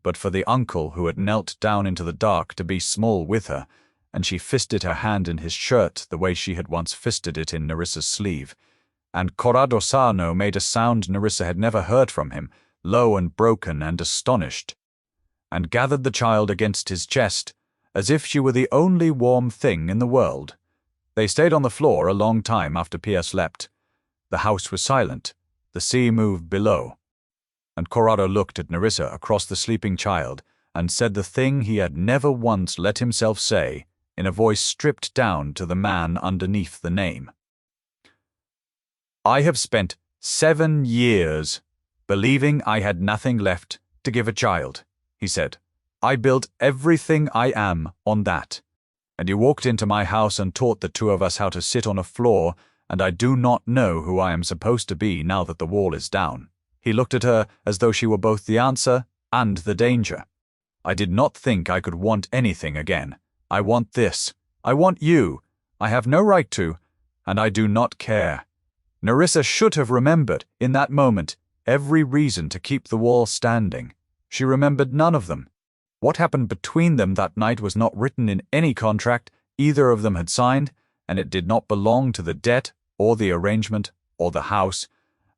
but for the uncle who had knelt down into the dark to be small with her, and she fisted her hand in his shirt the way she had once fisted it in Nerissa's sleeve. And Corrado Sano made a sound Nerissa had never heard from him, low and broken and astonished, and gathered the child against his chest, as if she were the only warm thing in the world. They stayed on the floor a long time after Pia slept. The house was silent. The sea moved below. And Corrado looked at Nerissa across the sleeping child and said the thing he had never once let himself say, in a voice stripped down to the man underneath the name. "I have spent 7 years believing I had nothing left to give a child," he said. "I built everything I am on that. And you walked into my house and taught the two of us how to sit on a floor, and I do not know who I am supposed to be now that the wall is down." He looked at her as though she were both the answer and the danger. "I did not think I could want anything again. I want this. I want you. I have no right to, and I do not care." Nerissa should have remembered, in that moment, every reason to keep the wall standing. She remembered none of them. What happened between them that night was not written in any contract either of them had signed, and it did not belong to the debt, or the arrangement, or the house.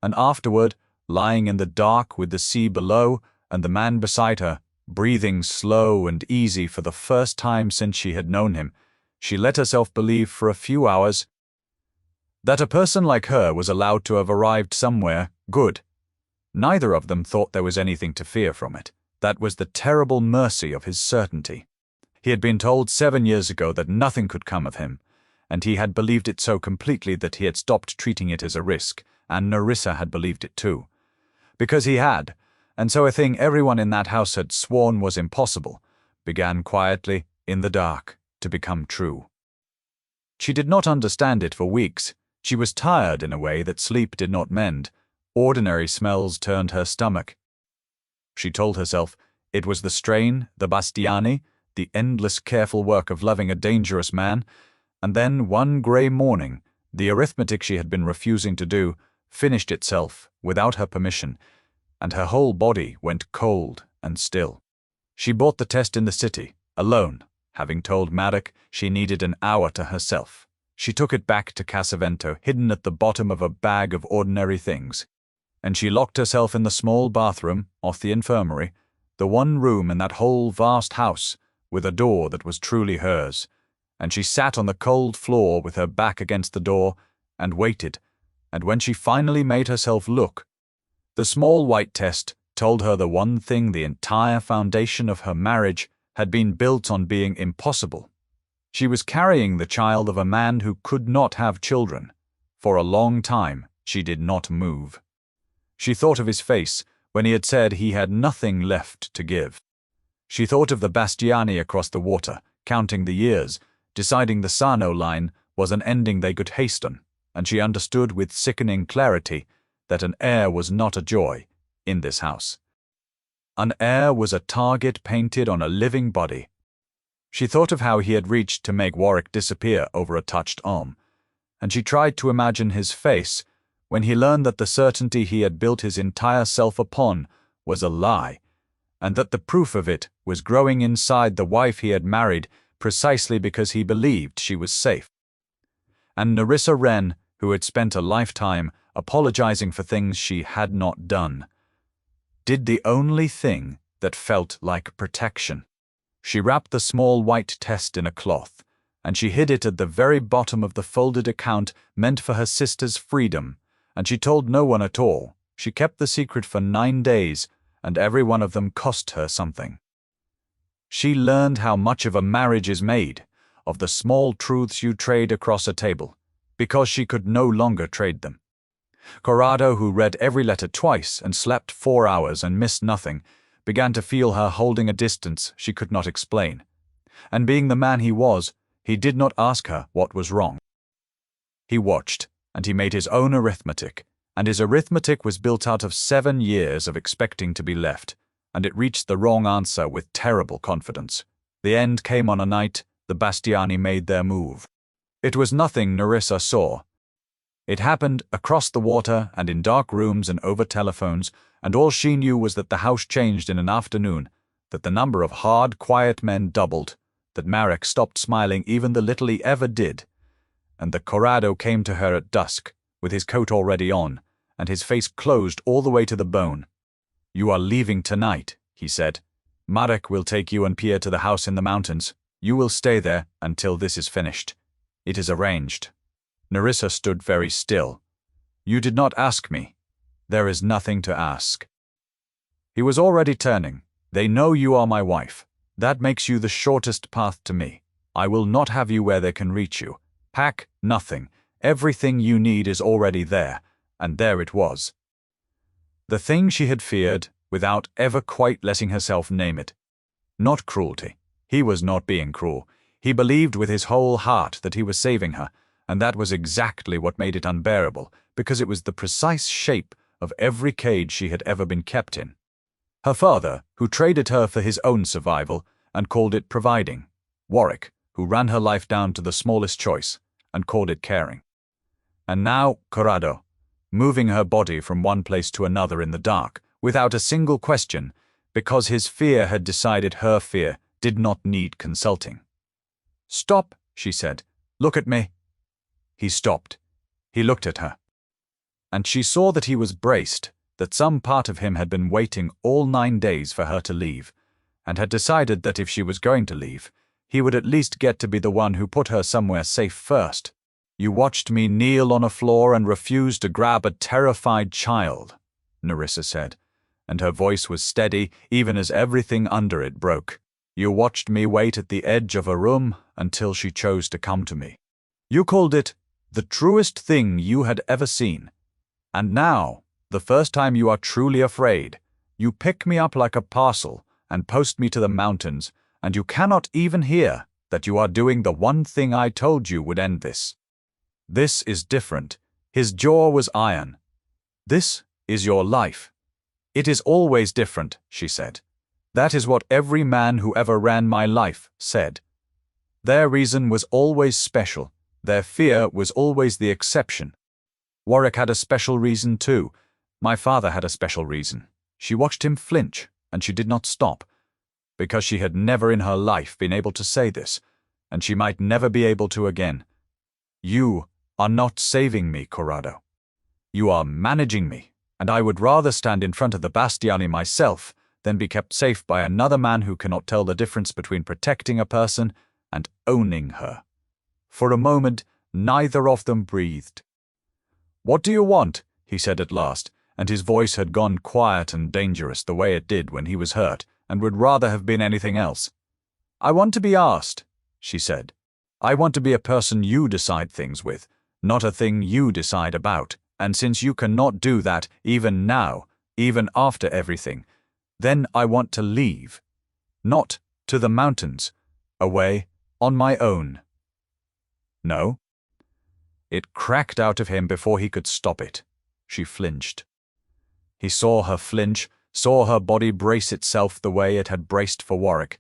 And afterward, lying in the dark with the sea below, and the man beside her, breathing slow and easy for the first time since she had known him, she let herself believe for a few hours that a person like her was allowed to have arrived somewhere good. Neither of them thought there was anything to fear from it. That was the terrible mercy of his certainty. He had been told 7 years ago that nothing could come of him, and he had believed it so completely that he had stopped treating it as a risk, and Nerissa had believed it too. Because he had, and so a thing everyone in that house had sworn was impossible, began quietly, in the dark, to become true. She did not understand it for weeks. She was tired in a way that sleep did not mend. Ordinary smells turned her stomach. She told herself it was the strain, the Bastiani, the endless careful work of loving a dangerous man, and then one grey morning, the arithmetic she had been refusing to do finished itself without her permission, and her whole body went cold and still. She bought the test in the city, alone, having told Maddock she needed an hour to herself. She took it back to Casavento, hidden at the bottom of a bag of ordinary things, and she locked herself in the small bathroom off the infirmary, the one room in that whole vast house with a door that was truly hers, and she sat on the cold floor with her back against the door and waited, and when she finally made herself look, the small white test told her the one thing the entire foundation of her marriage had been built on being impossible. She was carrying the child of a man who could not have children. For a long time, she did not move. She thought of his face when he had said he had nothing left to give. She thought of the Bastiani across the water, counting the years, deciding the Sano line was an ending they could hasten, and she understood with sickening clarity that an heir was not a joy in this house. An heir was a target painted on a living body. She thought of how he had reached to make Warwick disappear over a touched arm, and she tried to imagine his face when he learned that the certainty he had built his entire self upon was a lie, and that the proof of it was growing inside the wife he had married precisely because he believed she was safe. And Nerissa Wren, who had spent a lifetime apologizing for things she had not done, did the only thing that felt like protection. She wrapped the small white test in a cloth, and she hid it at the very bottom of the folded account meant for her sister's freedom, and she told no one at all. She kept the secret for 9 days, and every one of them cost her something. She learned how much of a marriage is made of the small truths you trade across a table, because she could no longer trade them. Corrado, who read every letter twice and slept 4 hours and missed nothing, began to feel her holding a distance she could not explain. And being the man he was, he did not ask her what was wrong. He watched, and he made his own arithmetic, and his arithmetic was built out of 7 years of expecting to be left, and it reached the wrong answer with terrible confidence. The end came on a night the Bastiani made their move. It was nothing Nerissa saw. It happened across the water and in dark rooms and over telephones, and all she knew was that the house changed in an afternoon, that the number of hard, quiet men doubled, that Marek stopped smiling even the little he ever did, and that Corrado came to her at dusk, with his coat already on, and his face closed all the way to the bone. "You are leaving tonight," he said. "Marek will take you and Pierre to the house in the mountains. You will stay there until this is finished. It is arranged." Nerissa stood very still. "You did not ask me. There is nothing to ask." He was already turning. "They know you are my wife. That makes you the shortest path to me. I will not have you where they can reach you. Pack nothing. Everything you need is already there." And there it was. The thing she had feared, without ever quite letting herself name it. Not cruelty. He was not being cruel. He believed with his whole heart that he was saving her, and that was exactly what made it unbearable, because it was the precise shape of every cage she had ever been kept in. Her father, who traded her for his own survival and called it providing. Warwick, who ran her life down to the smallest choice and called it caring. And now Corrado, moving her body from one place to another in the dark, without a single question, because his fear had decided her fear did not need consulting. "Stop," she said. "Look at me." He stopped. He looked at her. And she saw that he was braced, that some part of him had been waiting all 9 days for her to leave, and had decided that if she was going to leave, he would at least get to be the one who put her somewhere safe first. "You watched me kneel on a floor and refuse to grab a terrified child," Nerissa said, and her voice was steady even as everything under it broke. "You watched me wait at the edge of a room until she chose to come to me. You called it the truest thing you had ever seen. And now, the first time you are truly afraid, you pick me up like a parcel and post me to the mountains, and you cannot even hear that you are doing the one thing I told you would end this. This is different." His jaw was iron. "This is your life. It is always different," she said. "That is what every man who ever ran my life said. Their reason was always special. Their fear was always the exception. Warwick had a special reason too. My father had a special reason." She watched him flinch, and she did not stop, because she had never in her life been able to say this, and she might never be able to again. "You are not saving me, Corrado. You are managing me, and I would rather stand in front of the Bastiani myself than be kept safe by another man who cannot tell the difference between protecting a person and owning her." For a moment, neither of them breathed. "What do you want?" he said at last, and his voice had gone quiet and dangerous the way it did when he was hurt, and would rather have been anything else. "I want to be asked," she said. "I want to be a person you decide things with, not a thing you decide about, and since you cannot do that even now, even after everything, then I want to leave. Not to the mountains, away, on my own." "No?" It cracked out of him before he could stop it. She flinched. He saw her flinch, saw her body brace itself the way it had braced for Warwick,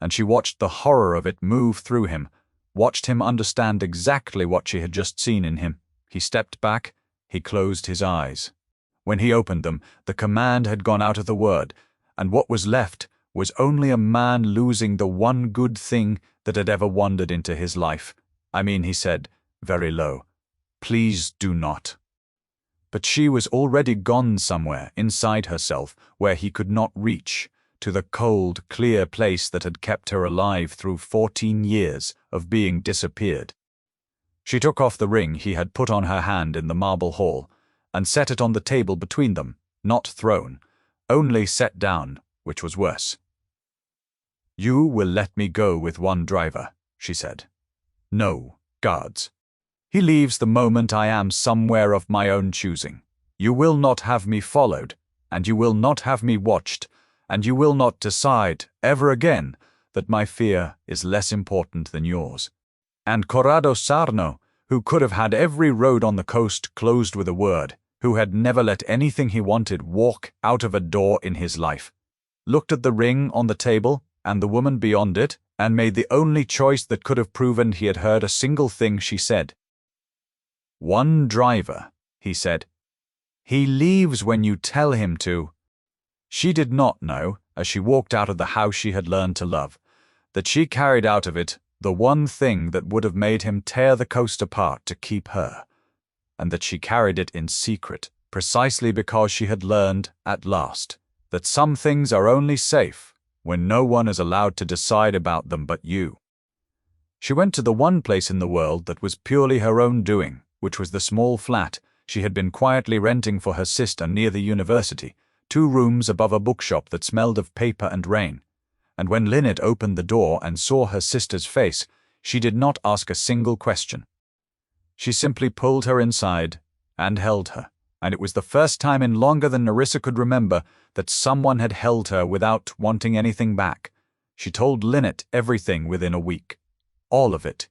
and she watched the horror of it move through him, watched him understand exactly what she had just seen in him. He stepped back, he closed his eyes. When he opened them, the command had gone out of the word, and what was left was only a man losing the one good thing that had ever wandered into his life. "I mean," he said, very low, "please do not." But she was already gone somewhere inside herself where he could not reach, to the cold, clear place that had kept her alive through 14 years of being disappeared. She took off the ring he had put on her hand in the marble hall and set it on the table between them, not thrown, only set down, which was worse. "You will let me go with one driver," she said. "No guards. He leaves the moment I am somewhere of my own choosing. You will not have me followed, and you will not have me watched, and you will not decide, ever again, that my fear is less important than yours." And Corrado Sarno, who could have had every road on the coast closed with a word, who had never let anything he wanted walk out of a door in his life, looked at the ring on the table and the woman beyond it, and made the only choice that could have proven he had heard a single thing she said. "One driver," he said. "He leaves when you tell him to." She did not know, as she walked out of the house she had learned to love, that she carried out of it the one thing that would have made him tear the coast apart to keep her, and that she carried it in secret, precisely because she had learned, at last, that some things are only safe when no one is allowed to decide about them but you. She went to the one place in the world that was purely her own doing, which was the small flat she had been quietly renting for her sister near the university, 2 rooms above a bookshop that smelled of paper and rain. And when Lynette opened the door and saw her sister's face, she did not ask a single question. She simply pulled her inside and held her, and it was the first time in longer than Nerissa could remember that someone had held her without wanting anything back. She told Lynette everything within a week. All of it.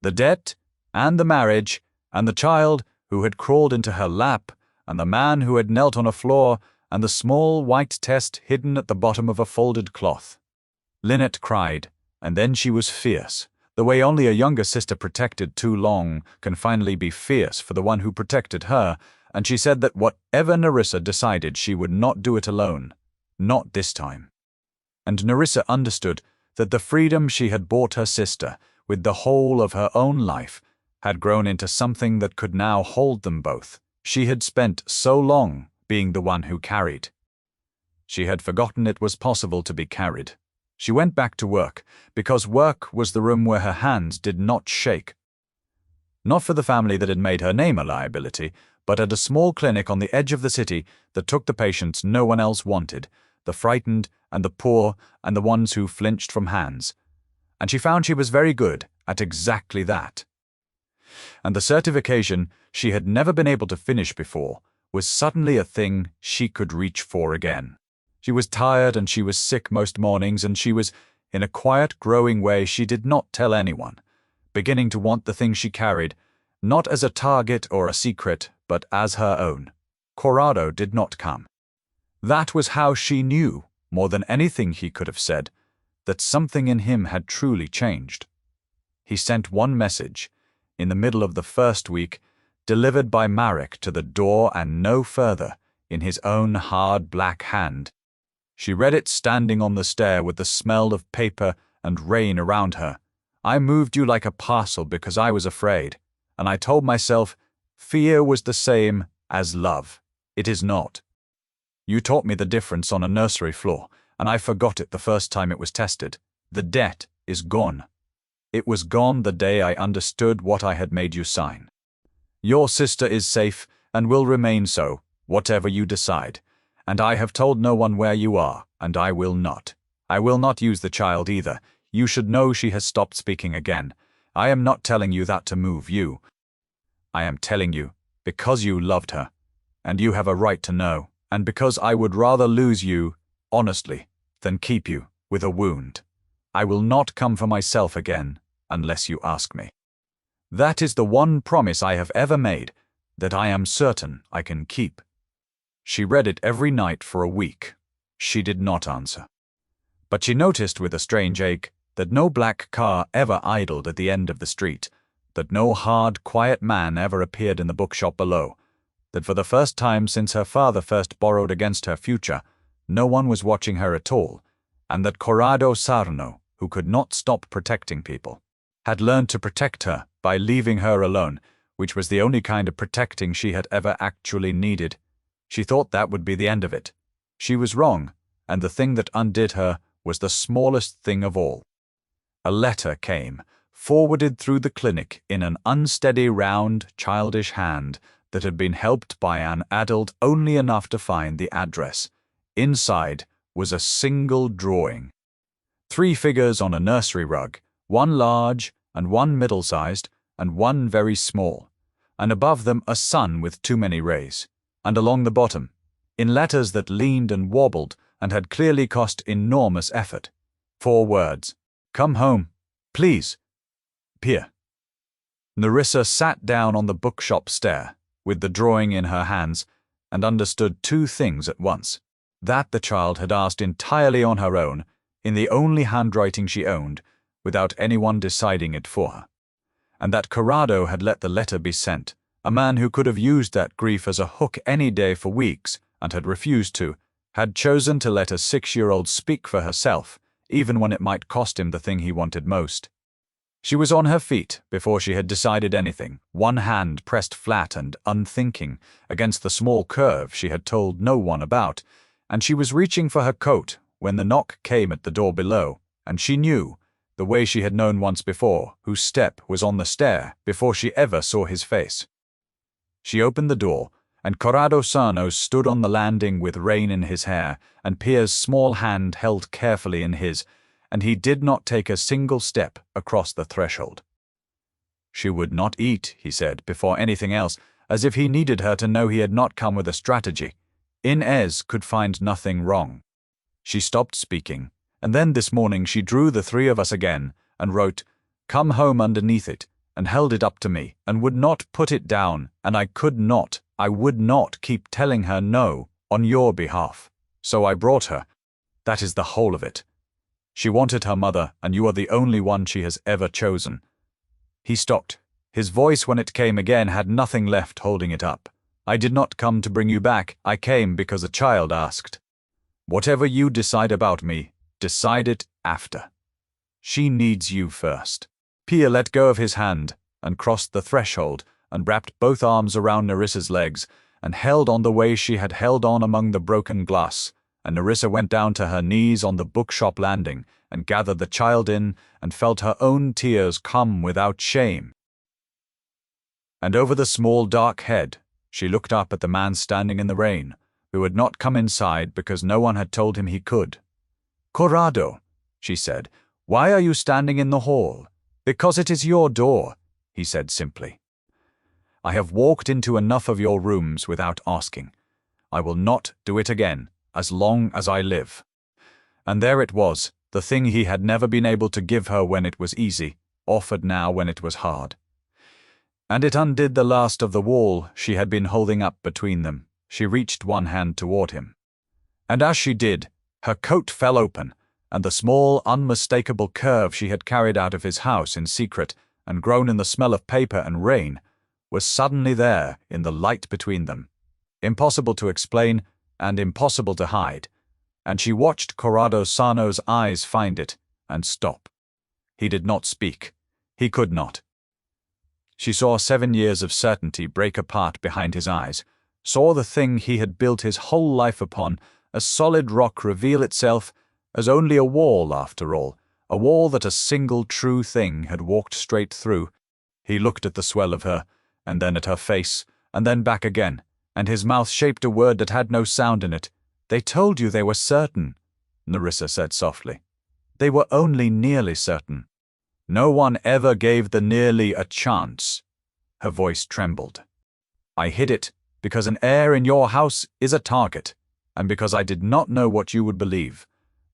The debt, and the marriage, and the child who had crawled into her lap, and the man who had knelt on a floor, and the small white test hidden at the bottom of a folded cloth. Lynette cried, and then she was fierce, the way only a younger sister protected too long can finally be fierce for the one who protected her, and she said that whatever Nerissa decided, she would not do it alone. Not this time. And Nerissa understood that the freedom she had bought her sister, with the whole of her own life, had grown into something that could now hold them both. She had spent so long being the one who carried. She had forgotten it was possible to be carried. She went back to work, because work was the room where her hands did not shake. Not for the family that had made her name a liability, but at a small clinic on the edge of the city that took the patients no one else wanted, the frightened and the poor and the ones who flinched from hands. And she found she was very good at exactly that. And the certification she had never been able to finish before was suddenly a thing she could reach for again. She was tired and she was sick most mornings, and she was, in a quiet, growing way she did not tell anyone, beginning to want the thing she carried, not as a target or a secret, but as her own. Corrado did not come. That was how she knew, more than anything he could have said, that something in him had truly changed. He sent one message, in the middle of the first week, delivered by Marek to the door and no further, in his own hard black hand. She read it standing on the stair with the smell of paper and rain around her. "I moved you like a parcel because I was afraid, and I told myself fear was the same as love. It is not. You taught me the difference on a nursery floor, and I forgot it the first time it was tested. The debt is gone. It was gone the day I understood what I had made you sign. Your sister is safe and will remain so, whatever you decide. And I have told no one where you are, and I will not. I will not use the child either. You should know she has stopped speaking again. I am not telling you that to move you. I am telling you because you loved her, and you have a right to know, and because I would rather lose you, honestly, than keep you with a wound. I will not come for myself again unless you ask me. That is the one promise I have ever made, that I am certain I can keep." She read it every night for a week. She did not answer. But she noticed with a strange ache that no black car ever idled at the end of the street, that no hard, quiet man ever appeared in the bookshop below, that for the first time since her father first borrowed against her future, no one was watching her at all, and that Corrado Sarno, who could not stop protecting people, had learned to protect her by leaving her alone, which was the only kind of protecting she had ever actually needed. She thought that would be the end of it. She was wrong, and the thing that undid her was the smallest thing of all. A letter came, forwarded through the clinic in an unsteady, round, childish hand that had been helped by an adult only enough to find the address. Inside was a single drawing. 3 figures on a nursery rug, one large and one middle-sized and one very small, and above them a sun with too many rays, and along the bottom, in letters that leaned and wobbled and had clearly cost enormous effort, 4 words: "Come home, please. Pia." Nerissa sat down on the bookshop stair, with the drawing in her hands, and understood 2 things at once. That the child had asked entirely on her own, in the only handwriting she owned, without anyone deciding it for her. And that Corrado had let the letter be sent, a man who could have used that grief as a hook any day for weeks, and had refused to, had chosen to let a 6-year-old speak for herself, even when it might cost him the thing he wanted most. She was on her feet before she had decided anything, one hand pressed flat and unthinking against the small curve she had told no one about, and she was reaching for her coat when the knock came at the door below, and she knew, the way she had known once before, whose step was on the stair before she ever saw his face. She opened the door, and Corrado Sarno stood on the landing with rain in his hair, and Pia's small hand held carefully in his, and he did not take a single step across the threshold. She would not eat, he said, before anything else, as if he needed her to know he had not come with a strategy. Inez could find nothing wrong. She stopped speaking, and then this morning she drew the 3 of us again, and wrote, "Come home" underneath it, and held it up to me, and would not put it down, and I would not keep telling her no on your behalf. So I brought her. That is the whole of it. She wanted her mother, and you are the only one she has ever chosen. He stopped. His voice, when it came again, had nothing left holding it up. I did not come to bring you back. I came because a child asked. Whatever you decide about me, decide it after. She needs you first. Pia let go of his hand and crossed the threshold and wrapped both arms around Nerissa's legs and held on the way she had held on among the broken glass, and Nerissa went down to her knees on the bookshop landing and gathered the child in and felt her own tears come without shame. And over the small dark head, she looked up at the man standing in the rain, who had not come inside because no one had told him he could. "Corrado," she said, "why are you standing in the hall?" "Because it is your door," he said simply. "I have walked into enough of your rooms without asking. I will not do it again, as long as I live." And there it was, the thing he had never been able to give her when it was easy, offered now when it was hard. And it undid the last of the wall she had been holding up between them. She reached one hand toward him. And as she did, her coat fell open, and the small, unmistakable curve she had carried out of his house in secret and grown in the smell of paper and rain was suddenly there in the light between them, impossible to explain and impossible to hide, and she watched Corrado Sarno's eyes find it and stop. He did not speak. He could not. She saw 7 years of certainty break apart behind his eyes, saw the thing he had built his whole life upon, a solid rock, reveal itself as only a wall after all, a wall that a single true thing had walked straight through. He looked at the swell of her, and then at her face, and then back again, and his mouth shaped a word that had no sound in it. "They told you they were certain," Nerissa said softly. "They were only nearly certain." "No one ever gave the nearly a chance." Her voice trembled. "I hid it because an heir in your house is a target, and because I did not know what you would believe,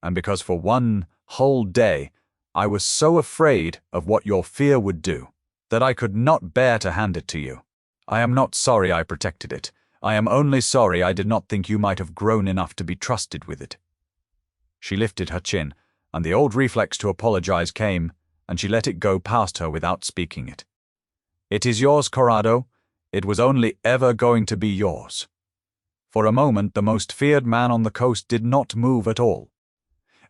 and because for one whole day I was so afraid of what your fear would do that I could not bear to hand it to you. I am not sorry I protected it. I am only sorry I did not think you might have grown enough to be trusted with it." She lifted her chin, and the old reflex to apologize came, and she let it go past her without speaking it. "It is yours, Corrado. It was only ever going to be yours." For a moment the most feared man on the coast did not move at all.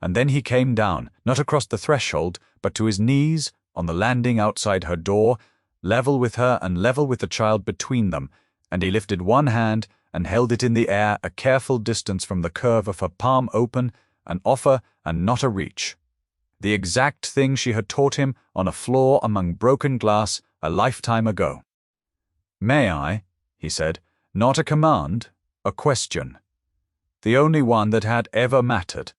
And then he came down, not across the threshold, but to his knees on the landing outside her door, level with her and level with the child between them, and he lifted one hand and held it in the air a careful distance from the curve of her palm, open, an offer and not a reach. The exact thing she had taught him on a floor among broken glass a lifetime ago. "May I?" he said. "Not a command, a question. The only one that had ever mattered."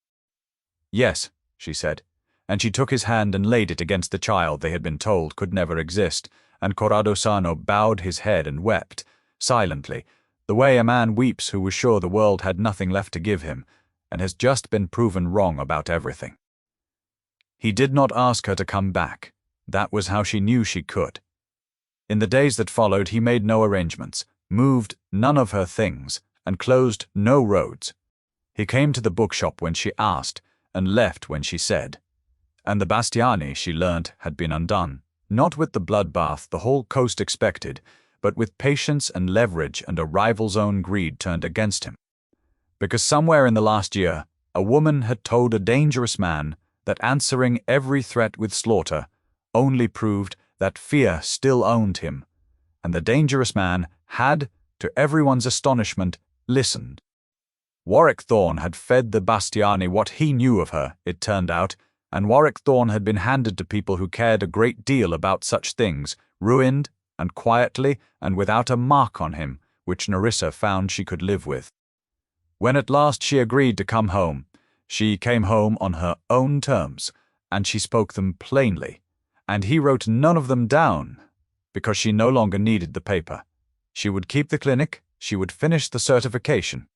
"Yes," she said, and she took his hand and laid it against the child they had been told could never exist, and Corrado-Sano bowed his head and wept, silently, the way a man weeps who was sure the world had nothing left to give him, and has just been proven wrong about everything. He did not ask her to come back. That was how she knew she could. In the days that followed he made no arrangements, moved none of her things, and closed no roads. He came to the bookshop when she asked, and left when she said. And the Bastiani, she learnt, had been undone, not with the bloodbath the whole coast expected, but with patience and leverage and a rival's own greed turned against him. Because somewhere in the last year, a woman had told a dangerous man that answering every threat with slaughter only proved that fear still owned him, and the dangerous man had, to everyone's astonishment, listened. Warwick Thorne had fed the Bastiani what he knew of her, it turned out, and Warwick Thorne had been handed to people who cared a great deal about such things, ruined, and quietly, and without a mark on him, which Nerissa found she could live with. When at last she agreed to come home, she came home on her own terms, and she spoke them plainly, and he wrote none of them down, because she no longer needed the paper. She would keep the clinic, she would finish the certification.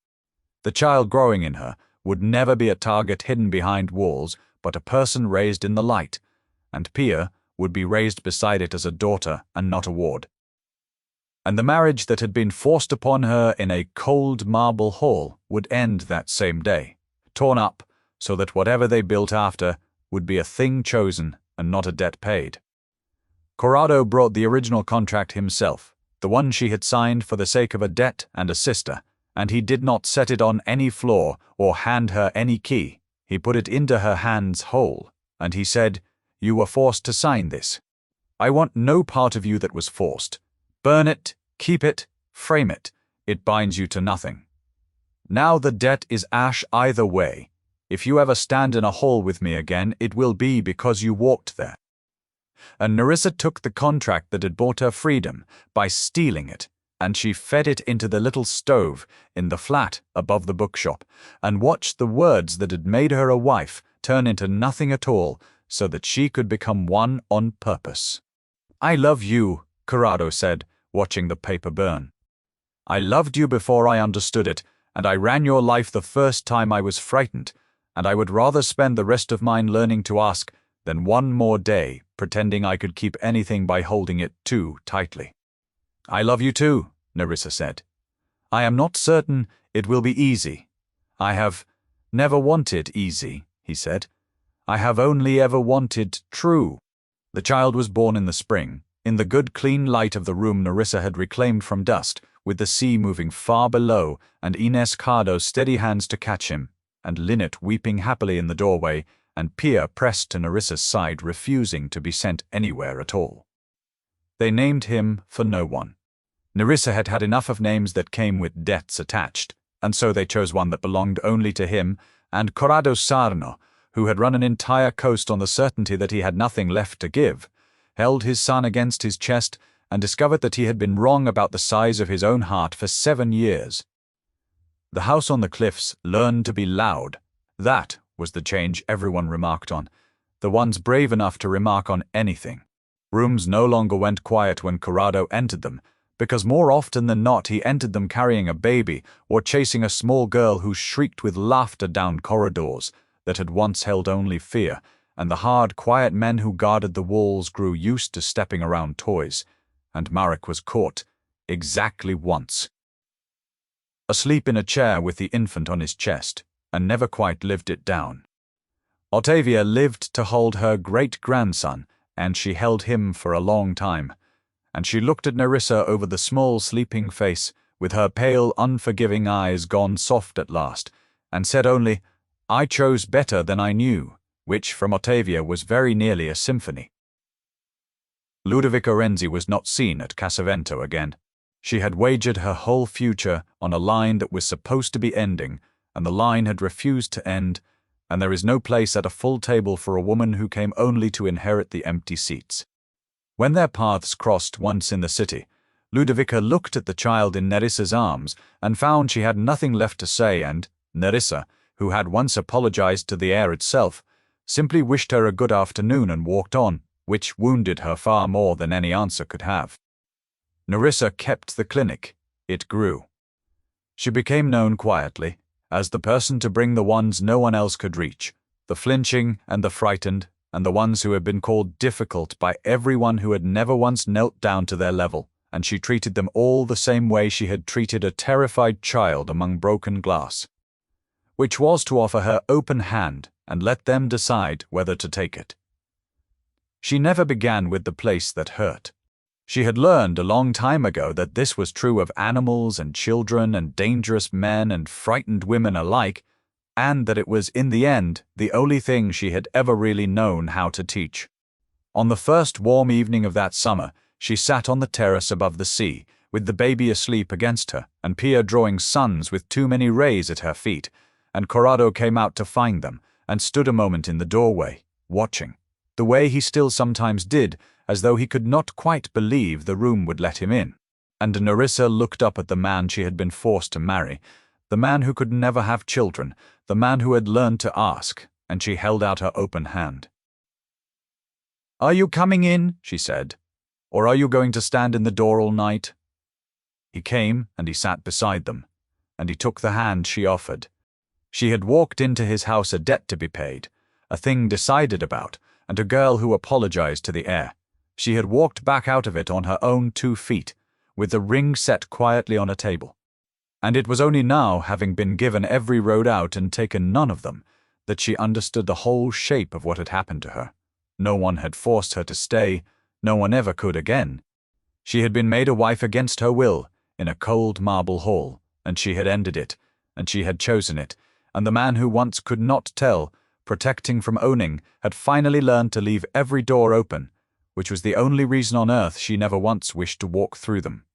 The child growing in her would never be a target hidden behind walls, but a person raised in the light, and Pia would be raised beside it as a daughter and not a ward. And the marriage that had been forced upon her in a cold marble hall would end that same day, torn up so that whatever they built after would be a thing chosen and not a debt paid. Corrado brought the original contract himself, the one she had signed for the sake of a debt and a sister, and he did not set it on any floor or hand her any key. He put it into her hands whole, and he said, "You were forced to sign this. I want no part of you that was forced. Burn it, keep it, frame it. It binds you to nothing. Now the debt is ash either way. If you ever stand in a hall with me again, it will be because you walked there." And Nerissa took the contract that had bought her freedom by stealing it, and she fed it into the little stove in the flat above the bookshop, and watched the words that had made her a wife turn into nothing at all, so that she could become one on purpose. "I love you," Corrado said, watching the paper burn. "I loved you before I understood it, and I ran your life the first time I was frightened, and I would rather spend the rest of mine learning to ask than one more day pretending I could keep anything by holding it too tightly." "I love you too," Nerissa said. "I am not certain it will be easy. I have never wanted easy," he said. "I have only ever wanted true." The child was born in the spring, in the good clean light of the room Nerissa had reclaimed from dust, with the sea moving far below, and Ines Cardo's steady hands to catch him, and Linnet weeping happily in the doorway, and Pia pressed to Nerissa's side, refusing to be sent anywhere at all. They named him for no one. Nerissa had had enough of names that came with debts attached, and so they chose one that belonged only to him, and Corrado-Sano, who had run an entire coast on the certainty that he had nothing left to give, held his son against his chest and discovered that he had been wrong about the size of his own heart for 7 years. The house on the cliffs learned to be loud. That was the change everyone remarked on, the ones brave enough to remark on anything. Rooms no longer went quiet when Corrado entered them, because more often than not he entered them carrying a baby or chasing a small girl who shrieked with laughter down corridors that had once held only fear, and the hard, quiet men who guarded the walls grew used to stepping around toys, and Marek was caught, exactly once, asleep in a chair with the infant on his chest, and never quite lived it down. Octavia lived to hold her great-grandson, and she held him for a long time. And she looked at Nerissa over the small, sleeping face, with her pale, unforgiving eyes gone soft at last, and said only, "I chose better than I knew," which from Octavia was very nearly a symphony. Ludovica Renzi was not seen at Casavento again. She had wagered her whole future on a line that was supposed to be ending, and the line had refused to end, and there is no place at a full table for a woman who came only to inherit the empty seats. When their paths crossed once in the city, Ludovica looked at the child in Nerissa's arms and found she had nothing left to say, and Nerissa, who had once apologized to the air itself, simply wished her a good afternoon and walked on, which wounded her far more than any answer could have. Nerissa kept the clinic. It grew. She became known quietly as the person to bring the ones no one else could reach, the flinching and the frightened, and the ones who had been called difficult by everyone who had never once knelt down to their level, and she treated them all the same way she had treated a terrified child among broken glass, which was to offer her open hand and let them decide whether to take it. She never began with the place that hurt. She had learned a long time ago that this was true of animals and children and dangerous men and frightened women alike, and that it was in the end the only thing she had ever really known how to teach. On the first warm evening of that summer, she sat on the terrace above the sea, with the baby asleep against her, and Pia drawing suns with too many rays at her feet, and Corrado came out to find them, and stood a moment in the doorway, watching, the way he still sometimes did, as though he could not quite believe the room would let him in. And Nerissa looked up at the man she had been forced to marry, the man who could never have children, the man who had learned to ask, and she held out her open hand. "Are you coming in?" she said. "Or are you going to stand in the door all night?" He came, and he sat beside them, and he took the hand she offered. She had walked into his house a debt to be paid, a thing decided about, and a girl who apologized to the heir. She had walked back out of it on her own 2 feet, with the ring set quietly on a table. And it was only now, having been given every road out and taken none of them, that she understood the whole shape of what had happened to her. No one had forced her to stay, no one ever could again. She had been made a wife against her will, in a cold marble hall, and she had ended it, and she had chosen it, and the man who once could not tell, protecting from owning, had finally learned to leave every door open, which was the only reason on earth she never once wished to walk through them.